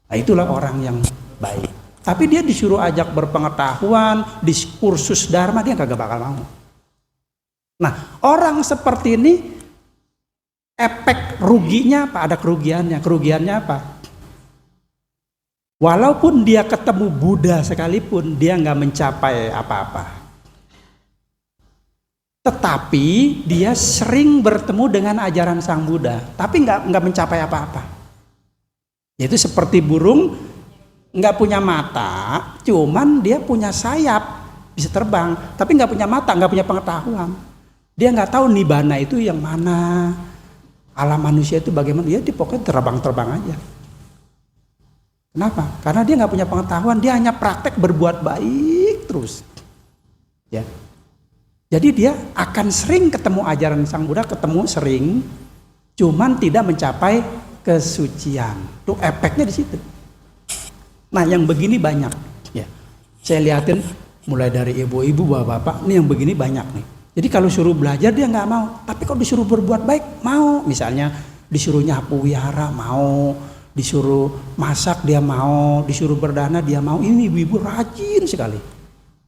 Nah itulah orang yang baik. Tapi dia disuruh ajak berpengetahuan, diskursus dharma, dia kagak bakal mau. Nah orang seperti ini, efek ruginya apa? Ada kerugiannya. Kerugiannya apa? Walaupun dia ketemu Buddha sekalipun, dia nggak mencapai apa-apa. Tetapi dia sering bertemu dengan ajaran Sang Buddha, tapi nggak mencapai apa-apa. Yaitu seperti burung nggak punya mata, cuman dia punya sayap, bisa terbang, tapi nggak punya mata, nggak punya pengetahuan. Dia nggak tahu nibbana itu yang mana, alam manusia itu bagaimana. Dia pokoknya terbang-terbang aja. Kenapa? Karena dia nggak punya pengetahuan, dia hanya praktek berbuat baik terus. Ya. Jadi dia akan sering ketemu ajaran Sang Buddha, ketemu sering, cuman tidak mencapai kesucian. Tuh efeknya di situ. Nah, yang begini banyak. Ya. Saya lihatin mulai dari ibu-ibu, bapak-bapak, ini yang begini banyak nih. Jadi kalau suruh belajar dia nggak mau, tapi kalau disuruh berbuat baik mau. Misalnya disuruh nyapu wihara mau. Disuruh masak dia mau, disuruh berdana dia mau. Ini ibu-ibu rajin sekali.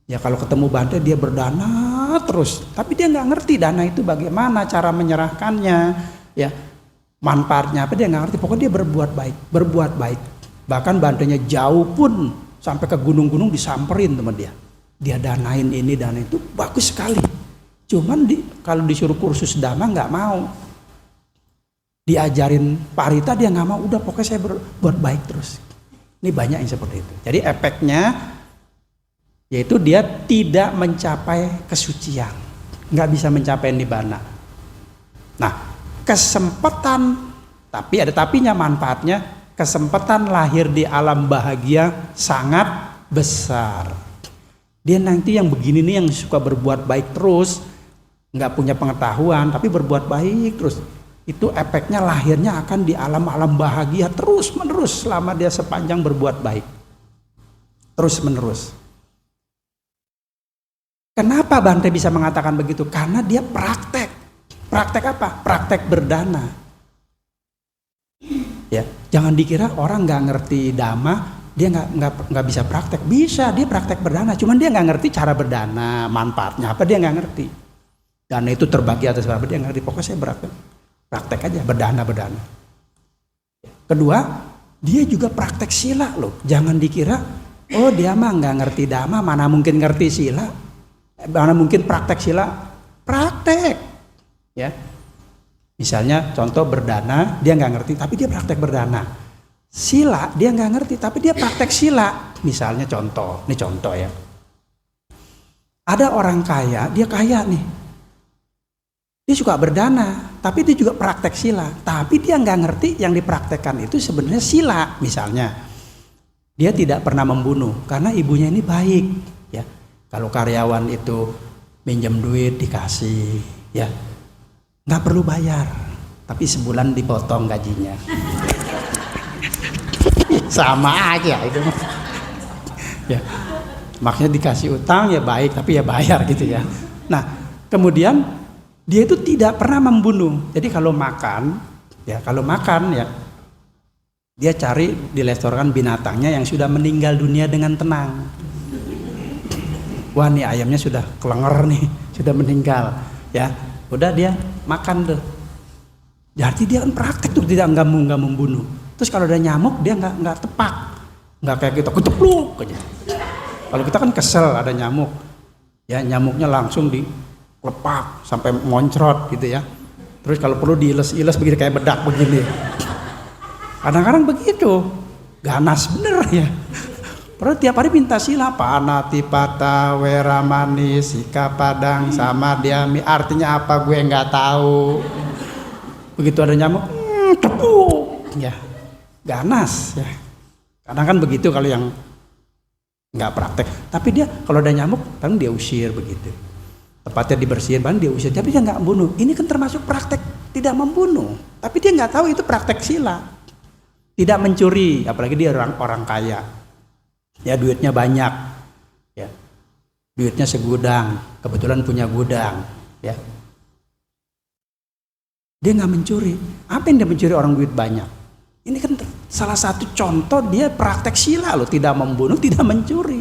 Ya kalau ketemu Bante dia berdana terus. Tapi dia nggak ngerti dana itu bagaimana cara menyerahkannya, ya manfaatnya apa dia nggak ngerti. Pokoknya dia berbuat baik. Bahkan Bantenya jauh pun sampai ke gunung-gunung disamperin teman dia. Dia danain ini dana itu bagus sekali. Cuman kalau disuruh kursus dhamma nggak mau. Diajarin parita dia nggak mau, udah pokoknya saya berbuat baik terus. Ini banyak yang seperti itu. Jadi efeknya yaitu dia tidak mencapai kesucian, nggak bisa mencapai nibbana. Nah kesempatan, tapi ada tapinya, manfaatnya kesempatan lahir di alam bahagia sangat besar. Dia nanti yang begini nih yang suka berbuat baik terus, nggak punya pengetahuan tapi berbuat baik terus. Itu efeknya lahirnya akan di alam-alam bahagia terus menerus selama dia sepanjang berbuat baik. Terus menerus. Kenapa Bante bisa mengatakan begitu? Karena dia praktek. Praktek apa? Praktek berdana. Ya, jangan dikira orang nggak ngerti dhamma, dia nggak bisa praktek. Bisa, dia praktek berdana. Cuman dia nggak ngerti cara berdana, manfaatnya apa dia nggak ngerti. Dana itu terbagi atas berapa dia nggak ngerti. Pokoknya saya praktek aja berdana. Kedua, dia juga praktek sila loh. Jangan dikira, oh dia mah nggak ngerti dhamma, mana mungkin ngerti sila, mana mungkin praktek sila. Praktek, ya. Misalnya contoh berdana, dia nggak ngerti, tapi dia praktek berdana. Sila dia nggak ngerti, tapi dia praktek sila. Misalnya contoh, ini contoh ya. Ada orang kaya, dia kaya nih. Dia suka berdana, tapi dia juga praktek sila. Tapi dia nggak ngerti yang dipraktekkan itu sebenarnya sila. Misalnya, dia tidak pernah membunuh karena ibunya ini baik. Ya, kalau karyawan itu minjem duit dikasih, ya nggak perlu bayar, tapi sebulan dipotong gajinya. Sama aja itu. Ya, Maksudnya dikasih utang ya baik, tapi ya bayar gitu ya. Nah, kemudian dia itu tidak pernah membunuh. Jadi kalau makan ya, dia cari di restoran binatangnya yang sudah meninggal dunia dengan tenang. Wah, nih ayamnya sudah kelenger nih, sudah meninggal ya. Udah dia makan tuh. Jadi dia kan praktek tuh, tidak nggak membunuh. Terus kalau ada nyamuk dia nggak tepak, nggak kayak kita ketepluk aja. Kalau kita kan kesel ada nyamuk, ya nyamuknya langsung diklepak sampai moncrot gitu ya. Terus kalau perlu diiles-iles begitu kayak bedak begini. Kadang-kadang begitu, ganas bener ya. Padahal tiap hari minta sila, panatipata, weramani, sika padang, sama diami. Artinya apa gue nggak tahu. Begitu ada nyamuk, tepuk, ya ganas ya. Kadang kan begitu kalau yang nggak praktek. Tapi dia kalau ada nyamuk, kan dia usir begitu. Tempatnya dibersihin, dia usir. Tapi dia nggak membunuh. Ini kan termasuk praktek tidak membunuh. Tapi dia nggak tahu itu praktek sila. Tidak mencuri, apalagi dia orang kaya. Ya duitnya banyak. Ya. Duitnya segudang, kebetulan punya gudang, ya. Dia nggak mencuri. Apa yang dia mencuri orang duit banyak? Ini kan salah satu contoh dia praktek sila loh, tidak membunuh, tidak mencuri.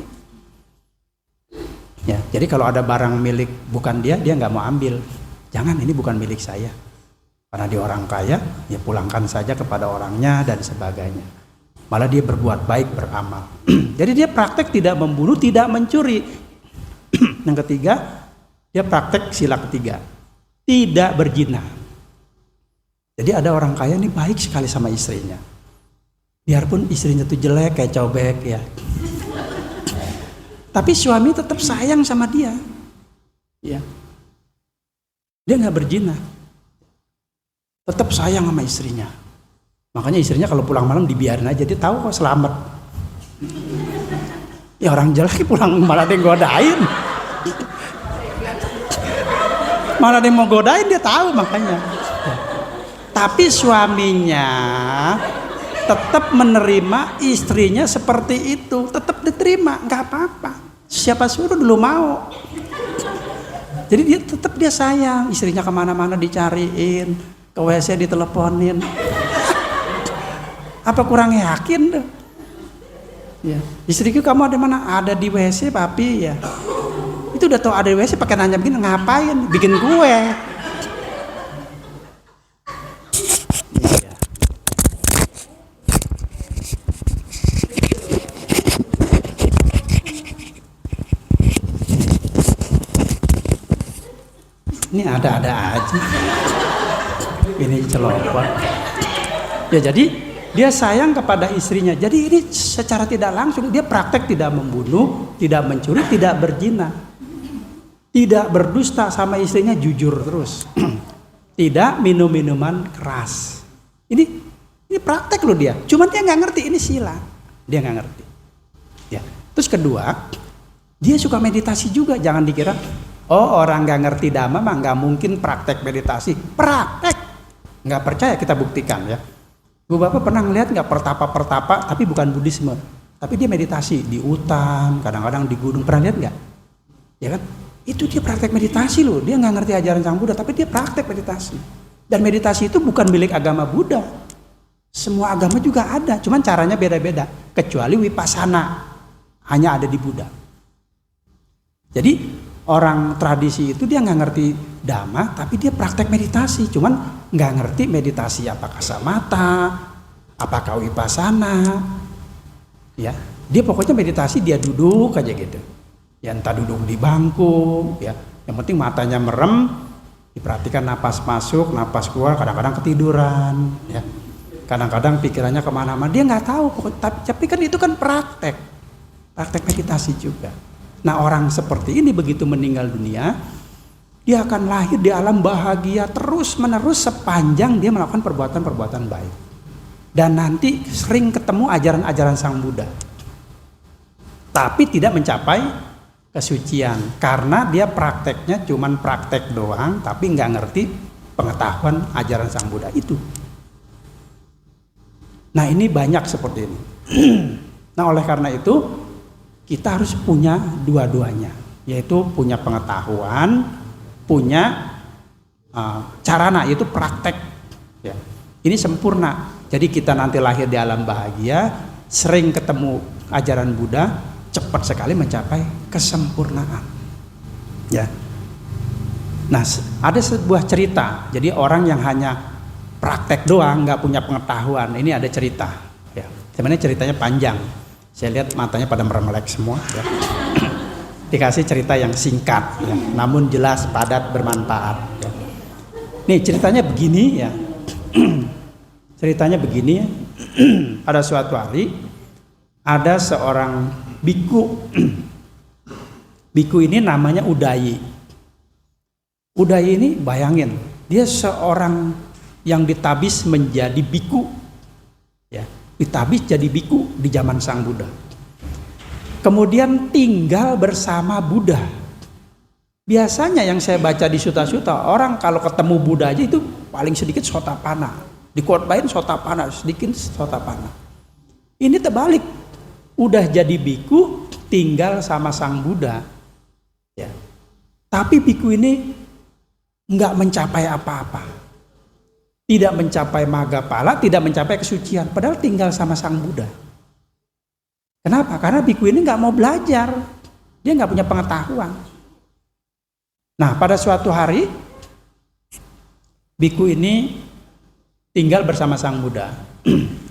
Ya, jadi kalau ada barang milik bukan dia nggak mau ambil. Jangan, ini bukan milik saya. Karena dia orang kaya, ya pulangkan saja kepada orangnya dan sebagainya. Malah dia berbuat baik, beramal. Jadi dia praktek tidak membunuh, tidak mencuri. Yang ketiga, dia praktek sila ketiga, tidak berzina. Jadi ada orang kaya nih baik sekali sama istrinya. Biarpun istrinya tuh jelek kayak cobek ya. Tapi suami tetap sayang sama dia. Ya. Dia nggak berzina. Tetap sayang sama istrinya. Makanya istrinya kalau pulang malam dibiarin aja, dia tahu kok selamat. Ya orang jelek pulang malah dia godain. Malah dia mau godain, dia tahu makanya. Tapi suaminya tetap menerima istrinya seperti itu, tetap diterima, nggak apa-apa. Siapa suruh dulu mau. Jadi dia sayang, istrinya kemana-mana dicariin, ke WC diteleponin. Apa kurang yakin tuh? Ya, istriku kamu ada mana? Ada di WC papi ya. Itu udah tahu ada di WC pakai nanya begini, ngapain? Bikin kue. Ini ada-ada aja. Ini celopot. Ya jadi dia sayang kepada istrinya. Jadi ini secara tidak langsung dia praktek tidak membunuh, tidak mencuri, tidak berzina. Tidak berdusta sama istrinya, jujur terus. Tidak minum minuman keras. Ini praktek loh dia. Cuman dia nggak ngerti ini sila. Dia nggak ngerti. Ya. Terus kedua, dia suka meditasi juga. Jangan dikira orang nggak ngerti dhamma mah nggak mungkin praktek meditasi. Praktek. Nggak percaya kita buktikan ya. Bu Bapak pernah ngeliat nggak pertapa tapi bukan Buddhisme, tapi dia meditasi di hutan, kadang-kadang di gunung, pernah lihat nggak? Ya kan? Itu dia praktek meditasi loh. Dia nggak ngerti ajaran Sang Buddha, tapi dia praktek meditasi. Dan meditasi itu bukan milik agama Buddha. Semua agama juga ada, cuman caranya beda-beda. Kecuali Vipassana hanya ada di Buddha. Jadi orang tradisi itu dia nggak ngerti dhamma, tapi dia praktek meditasi, cuman nggak ngerti meditasi apakah samatha, apakah vipassana, ya dia pokoknya meditasi dia duduk aja gitu, ya entah duduk di bangku, ya yang penting matanya merem, diperhatikan napas masuk, napas keluar, kadang-kadang ketiduran, ya kadang-kadang pikirannya kemana-mana, dia nggak tahu, tapi kan itu kan praktek meditasi juga. Nah orang seperti ini begitu meninggal dunia, dia akan lahir di alam bahagia terus menerus sepanjang dia melakukan perbuatan-perbuatan baik. Dan nanti sering ketemu ajaran-ajaran Sang Buddha. Tapi tidak mencapai kesucian. Karena dia prakteknya cuman praktek doang, tapi nggak ngerti pengetahuan ajaran Sang Buddha itu. Nah ini banyak seperti ini. Nah oleh karena itu, kita harus punya dua-duanya, yaitu punya pengetahuan, punya carana, yaitu praktek. Ya. Ini sempurna. Jadi kita nanti lahir di alam bahagia, sering ketemu ajaran Buddha, cepat sekali mencapai kesempurnaan. Ya. Nah, ada sebuah cerita. Jadi orang yang hanya praktek doang, nggak punya pengetahuan, ini ada cerita. Ya. Sebenarnya ceritanya panjang. Saya lihat matanya pada meremelek semua. Ya. Dikasih cerita yang singkat, ya, namun jelas, padat, bermanfaat. Ya. Nih ceritanya begini ya. Ceritanya begini. Pada suatu hari ada seorang biku. Biku ini namanya Udayi. Udayi ini bayangin, dia seorang yang ditabis menjadi biku. Ya. Ditabis jadi biku di zaman Sang Buddha. Kemudian tinggal bersama Buddha. Biasanya yang saya baca di suta-suta, orang kalau ketemu Buddha aja itu paling sedikit sotapana. Dikotbahin sotapana, sedikit sotapana. Ini terbalik. Udah jadi biku, tinggal sama Sang Buddha. Ya. Tapi biku ini nggak mencapai apa-apa. Tidak mencapai Maggapala, tidak mencapai kesucian, padahal tinggal sama Sang Buddha. Kenapa? Karena biku ini nggak mau belajar, dia nggak punya pengetahuan. Nah, pada suatu hari biku ini tinggal bersama Sang Buddha.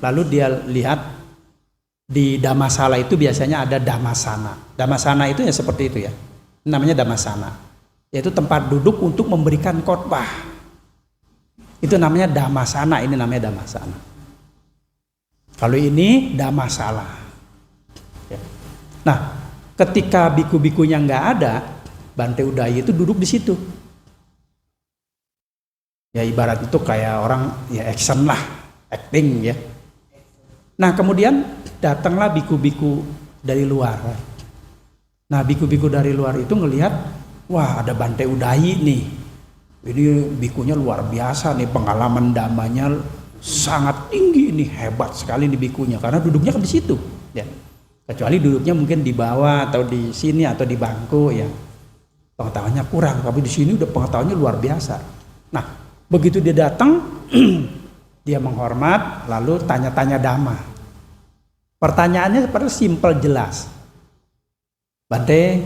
Lalu dia lihat di Dhammasala itu biasanya ada Dhammasana. Dhammasana itu ya seperti itu ya, namanya Dhammasana, yaitu tempat duduk untuk memberikan khotbah. Itu namanya Dhammasana, ini namanya Dhammasana. Kalau ini Dhammasala. Ya. Nah, ketika biku-bikunya nggak ada, Bante Udayi itu duduk di situ. Ya ibarat itu kayak orang ya action lah, acting ya. Nah kemudian datanglah biku-biku dari luar. Nah biku-biku dari luar itu ngelihat, wah ada Bante Udayi nih. Ini bikunya luar biasa nih, pengalaman damanya sangat tinggi, ini hebat sekali nih bikunya karena duduknya kan di situ ya. Kecuali duduknya mungkin di bawah atau di sini atau di bangku ya. Pengetahuannya kurang, tapi di sini udah pengetahuannya luar biasa. Nah, begitu dia datang dia menghormat lalu tanya-tanya dhamma. Pertanyaannya padahal simpel jelas. Bante,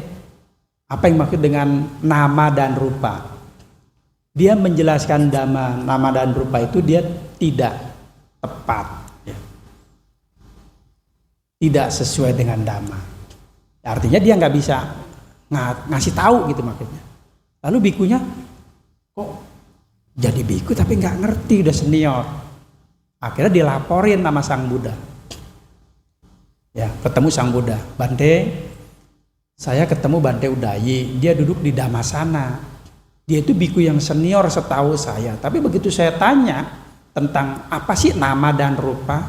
apa yang maksud dengan nama dan rupa? Dia menjelaskan dhamma, nama dan rupa itu dia tidak tepat, ya. Tidak sesuai dengan dhamma. Artinya dia nggak bisa ngasih tahu gitu maksudnya. Lalu bikunya kok jadi biku tapi nggak ngerti, udah senior. Akhirnya dilaporin sama Sang Buddha. Ya, ketemu Sang Buddha. Bante, saya ketemu Bante Udayi, dia duduk di Dhammasana. Dia itu biku yang senior setahu saya. Tapi begitu saya tanya tentang apa sih nama dan rupa,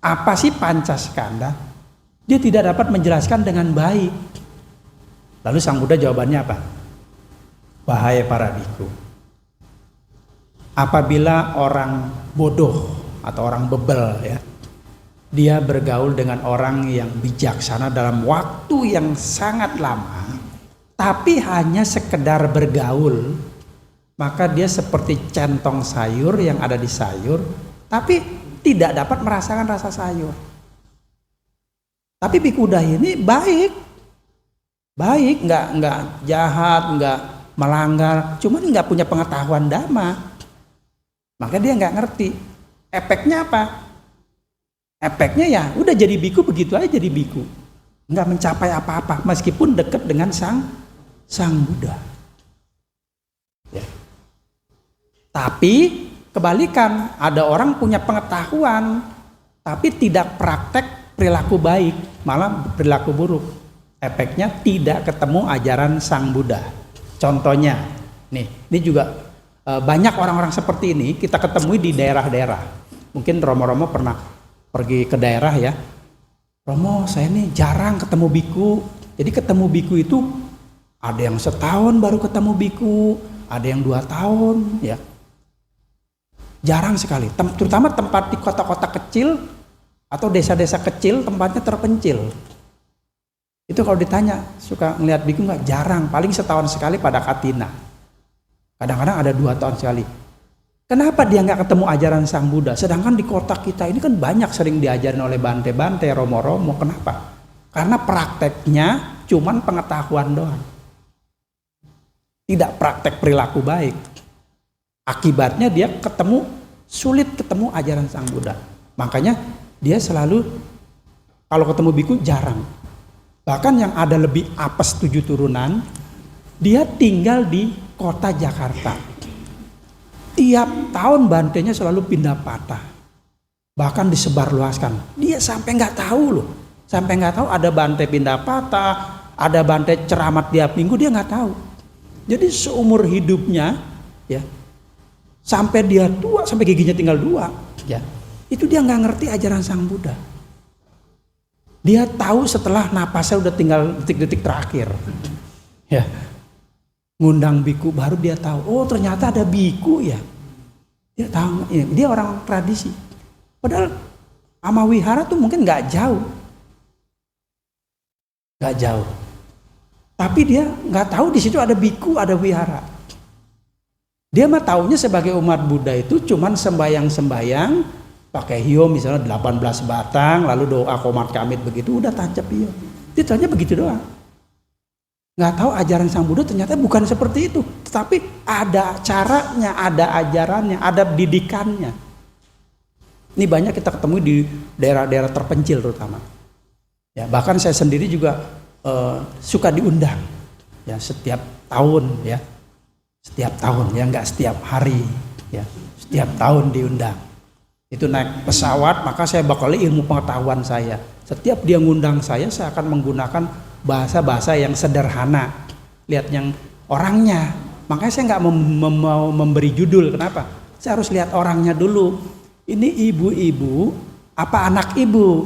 apa sih pancaskanda, dia tidak dapat menjelaskan dengan baik. Lalu Sang Buddha jawabannya apa? Wahai para biku, apabila orang bodoh atau orang bebel ya, dia bergaul dengan orang yang bijaksana dalam waktu yang sangat lama, tapi hanya sekedar bergaul, maka dia seperti centong sayur yang ada di sayur, tapi tidak dapat merasakan rasa sayur. Tapi biku Udayi ini baik, nggak jahat, nggak melanggar, cuman nggak punya pengetahuan dhamma, maka dia nggak ngerti. Efeknya apa? Efeknya ya udah jadi biku begitu aja, jadi biku, nggak mencapai apa-apa meskipun dekat dengan Sang Buddha. Ya. Tapi kebalikan, ada orang punya pengetahuan tapi tidak praktek perilaku baik, malah perilaku buruk. Efeknya tidak ketemu ajaran Sang Buddha. Contohnya, nih, ini juga banyak orang-orang seperti ini kita ketemui di daerah-daerah. Mungkin Romo-romo pernah pergi ke daerah ya. Romo, saya nih jarang ketemu biku. Jadi ketemu biku itu ada yang setahun baru ketemu biku, ada yang 2 tahun ya. Jarang sekali, terutama tempat di kota-kota kecil atau desa-desa kecil tempatnya terpencil. Itu kalau ditanya, suka ngeliat biku nggak? Jarang, paling setahun sekali pada Katina. Kadang-kadang ada 2 tahun sekali. Kenapa dia nggak ketemu ajaran Sang Buddha? Sedangkan di kota kita ini kan banyak sering diajarin oleh bante-bante, romo-romo. Kenapa? Karena prakteknya cuman pengetahuan doang. Tidak praktek perilaku baik. Akibatnya dia sulit ketemu ajaran Sang Buddha. Makanya dia selalu kalau ketemu biku jarang. Bahkan yang ada lebih apes 7 turunan, dia tinggal di kota Jakarta. Tiap tahun bantenya selalu pindah patah. Bahkan disebarluaskan. Dia sampai nggak tahu loh. Sampai nggak tahu ada bante pindah patah, ada bante ceramah tiap minggu, dia nggak tahu. Jadi seumur hidupnya, ya, sampai dia tua, sampai giginya tinggal 2, ya, itu dia nggak ngerti ajaran Sang Buddha. Dia tahu setelah napasnya udah tinggal detik-detik terakhir, ya, ngundang biku baru dia tahu. Oh ternyata ada biku ya. Dia tahu, ya, dia orang tradisi. Padahal sama wihara tuh mungkin nggak jauh. Nggak jauh, tapi dia nggak tahu di situ ada biku, ada wihara. Dia mah taunya sebagai umat Buddha itu cuman sembayang pakai hio misalnya 18 batang, lalu doa qomat kamit begitu, udah tancap hio. Dia taunya begitu doang. Nggak tahu ajaran Sang Buddha ternyata bukan seperti itu, tetapi ada caranya, ada ajarannya, ada didikannya. Ini banyak kita ketemu di daerah-daerah terpencil terutama. Ya, bahkan saya sendiri juga suka diundang, ya, setiap tahun, ya, nggak setiap hari, ya, setiap tahun diundang. Itu naik pesawat, maka saya bakal ilmu pengetahuan saya. Setiap dia ngundang saya akan menggunakan bahasa-bahasa yang sederhana. Lihat yang orangnya, makanya saya nggak mau memberi judul. Kenapa? Saya harus lihat orangnya dulu. Ini ibu-ibu apa anak ibu,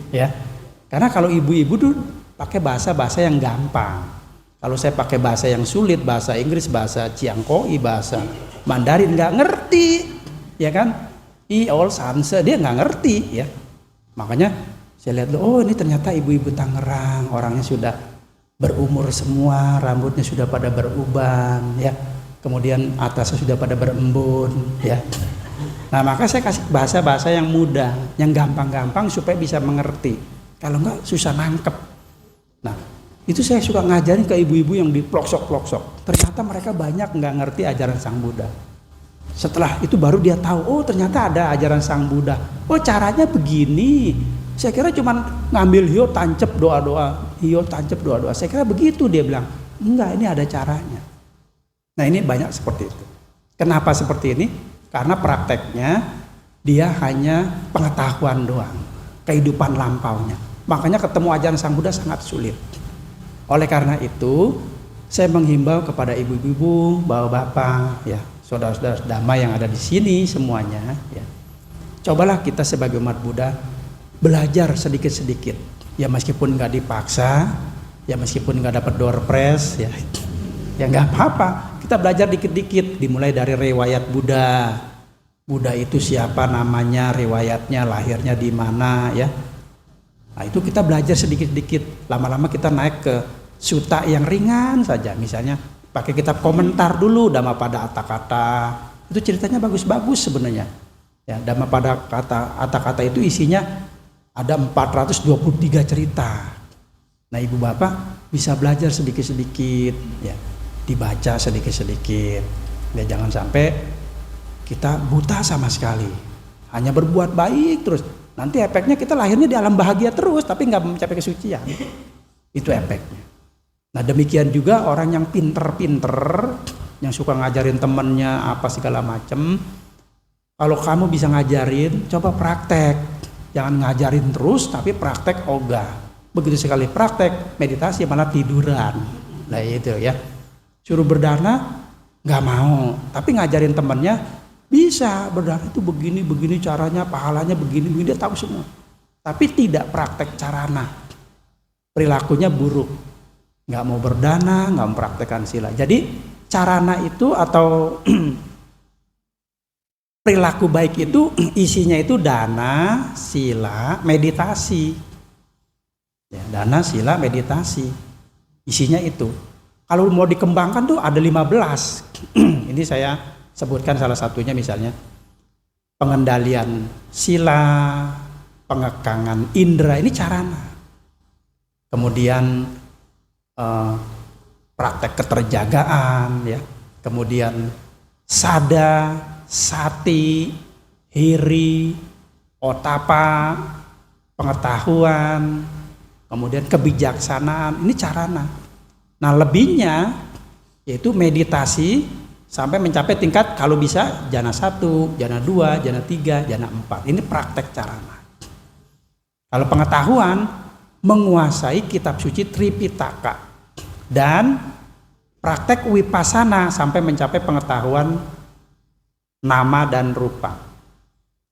ya. Karena kalau ibu-ibu tuh pakai bahasa-bahasa yang gampang. Kalau saya pakai bahasa yang sulit, bahasa Inggris, bahasa Ciangkoi, bahasa Mandarin, nggak ngerti, ya kan? All sanse, dia nggak ngerti, ya. Makanya saya lihat, oh ini ternyata ibu-ibu Tangerang, orangnya sudah berumur semua, rambutnya sudah pada beruban, ya. Kemudian atasnya sudah pada berembun, ya. Nah maka saya kasih bahasa-bahasa yang mudah, yang gampang-gampang supaya bisa mengerti. Kalau enggak susah nangkep. Nah itu saya suka ngajarin ke ibu-ibu yang di pelosok-pelosok. Ternyata mereka banyak nggak ngerti ajaran Sang Buddha. Setelah itu baru dia tahu, oh ternyata ada ajaran Sang Buddha. Oh caranya begini. Saya kira cuma ngambil hio tancep doa-doa, hio tancep doa-doa. Saya kira begitu, dia bilang. Enggak, ini ada caranya. Nah ini banyak seperti itu. Kenapa seperti ini? Karena prakteknya dia hanya pengetahuan doang, kehidupan lampaunya. Makanya ketemu ajaran Sang Buddha sangat sulit. Oleh karena itu, saya menghimbau kepada ibu-ibu, bapak-bapak, ya, saudara-saudara Dhamma yang ada di sini semuanya, ya. Cobalah kita sebagai umat Buddha belajar sedikit-sedikit. Ya meskipun nggak dipaksa, ya meskipun nggak dapat door prize, ya, ya nggak apa-apa. Kita belajar dikit-dikit, dimulai dari riwayat Buddha. Buddha itu siapa namanya, riwayatnya, lahirnya di mana, ya. Nah itu kita belajar sedikit-sedikit, lama-lama kita naik ke sutta yang ringan saja. Misalnya pakai kitab komentar dulu, Dhammapada Atthakatha. Itu ceritanya bagus-bagus sebenarnya. Ya, Dhammapada Atthakatha itu isinya ada 423 cerita. Nah ibu bapak bisa belajar sedikit-sedikit, ya, dibaca sedikit-sedikit. Ya jangan sampai kita buta sama sekali, hanya berbuat baik terus. Nanti efeknya kita lahirnya di alam bahagia terus, tapi nggak mencapai kesucian. Itu efeknya. Nah demikian juga orang yang pinter-pinter, yang suka ngajarin temennya apa segala macem. Kalau kamu bisa ngajarin, coba praktek. Jangan ngajarin terus, tapi praktek ogah. Begitu sekali praktek, meditasi malah tiduran. Nah itu ya. Suruh berdana, nggak mau. Tapi ngajarin temennya, bisa berdana itu begini caranya, pahalanya begini, dia tahu semua. Tapi tidak praktek carana, perilakunya buruk, nggak mau berdana, nggak mempraktekkan sila. Jadi carana itu atau perilaku baik itu isinya itu dana, sila, meditasi. Ya, dana, sila, meditasi. Isinya itu. Kalau mau dikembangkan tuh ada 15. Ini saya sebutkan salah satunya misalnya pengendalian sila, pengekangan indera, ini carana. Kemudian praktek keterjagaan, ya. Kemudian sada, sati, hiri, otapa, pengetahuan, kemudian kebijaksanaan, ini carana. Nah, lebihnya yaitu meditasi sampai mencapai tingkat kalau bisa jana 1, jana 2, jana 3, jana 4. Ini praktek carana. Kalau pengetahuan, menguasai kitab suci Tripitaka dan praktek wipasana sampai mencapai pengetahuan nama dan rupa.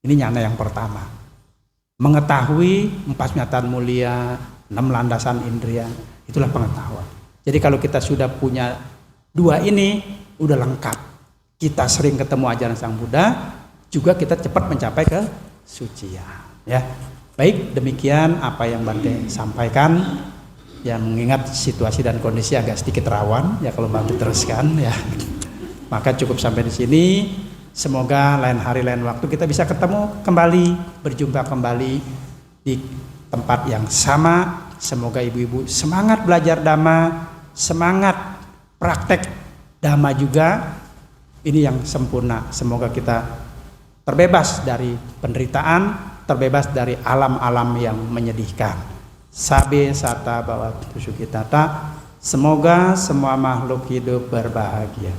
Ini nyana yang pertama. Mengetahui 4 penyataan mulia, 6 landasan indria, itulah pengetahuan. Jadi kalau kita sudah punya 2 ini, udah lengkap. Kita sering ketemu ajaran Sang Buddha, juga kita cepat mencapai kesucian. Ya, baik, demikian apa yang Bante sampaikan. Yang mengingat situasi dan kondisi agak sedikit rawan, ya kalau Bante teruskan, ya. Maka cukup sampai di sini. Semoga lain hari lain waktu kita bisa ketemu kembali, berjumpa kembali di tempat yang sama. Semoga ibu-ibu semangat belajar Dhamma, semangat praktek Dhamma juga. Ini yang sempurna. Semoga kita terbebas dari penderitaan, terbebas dari alam-alam yang menyedihkan. Sabe sata bawatu sukitata. Semoga semua makhluk hidup berbahagia.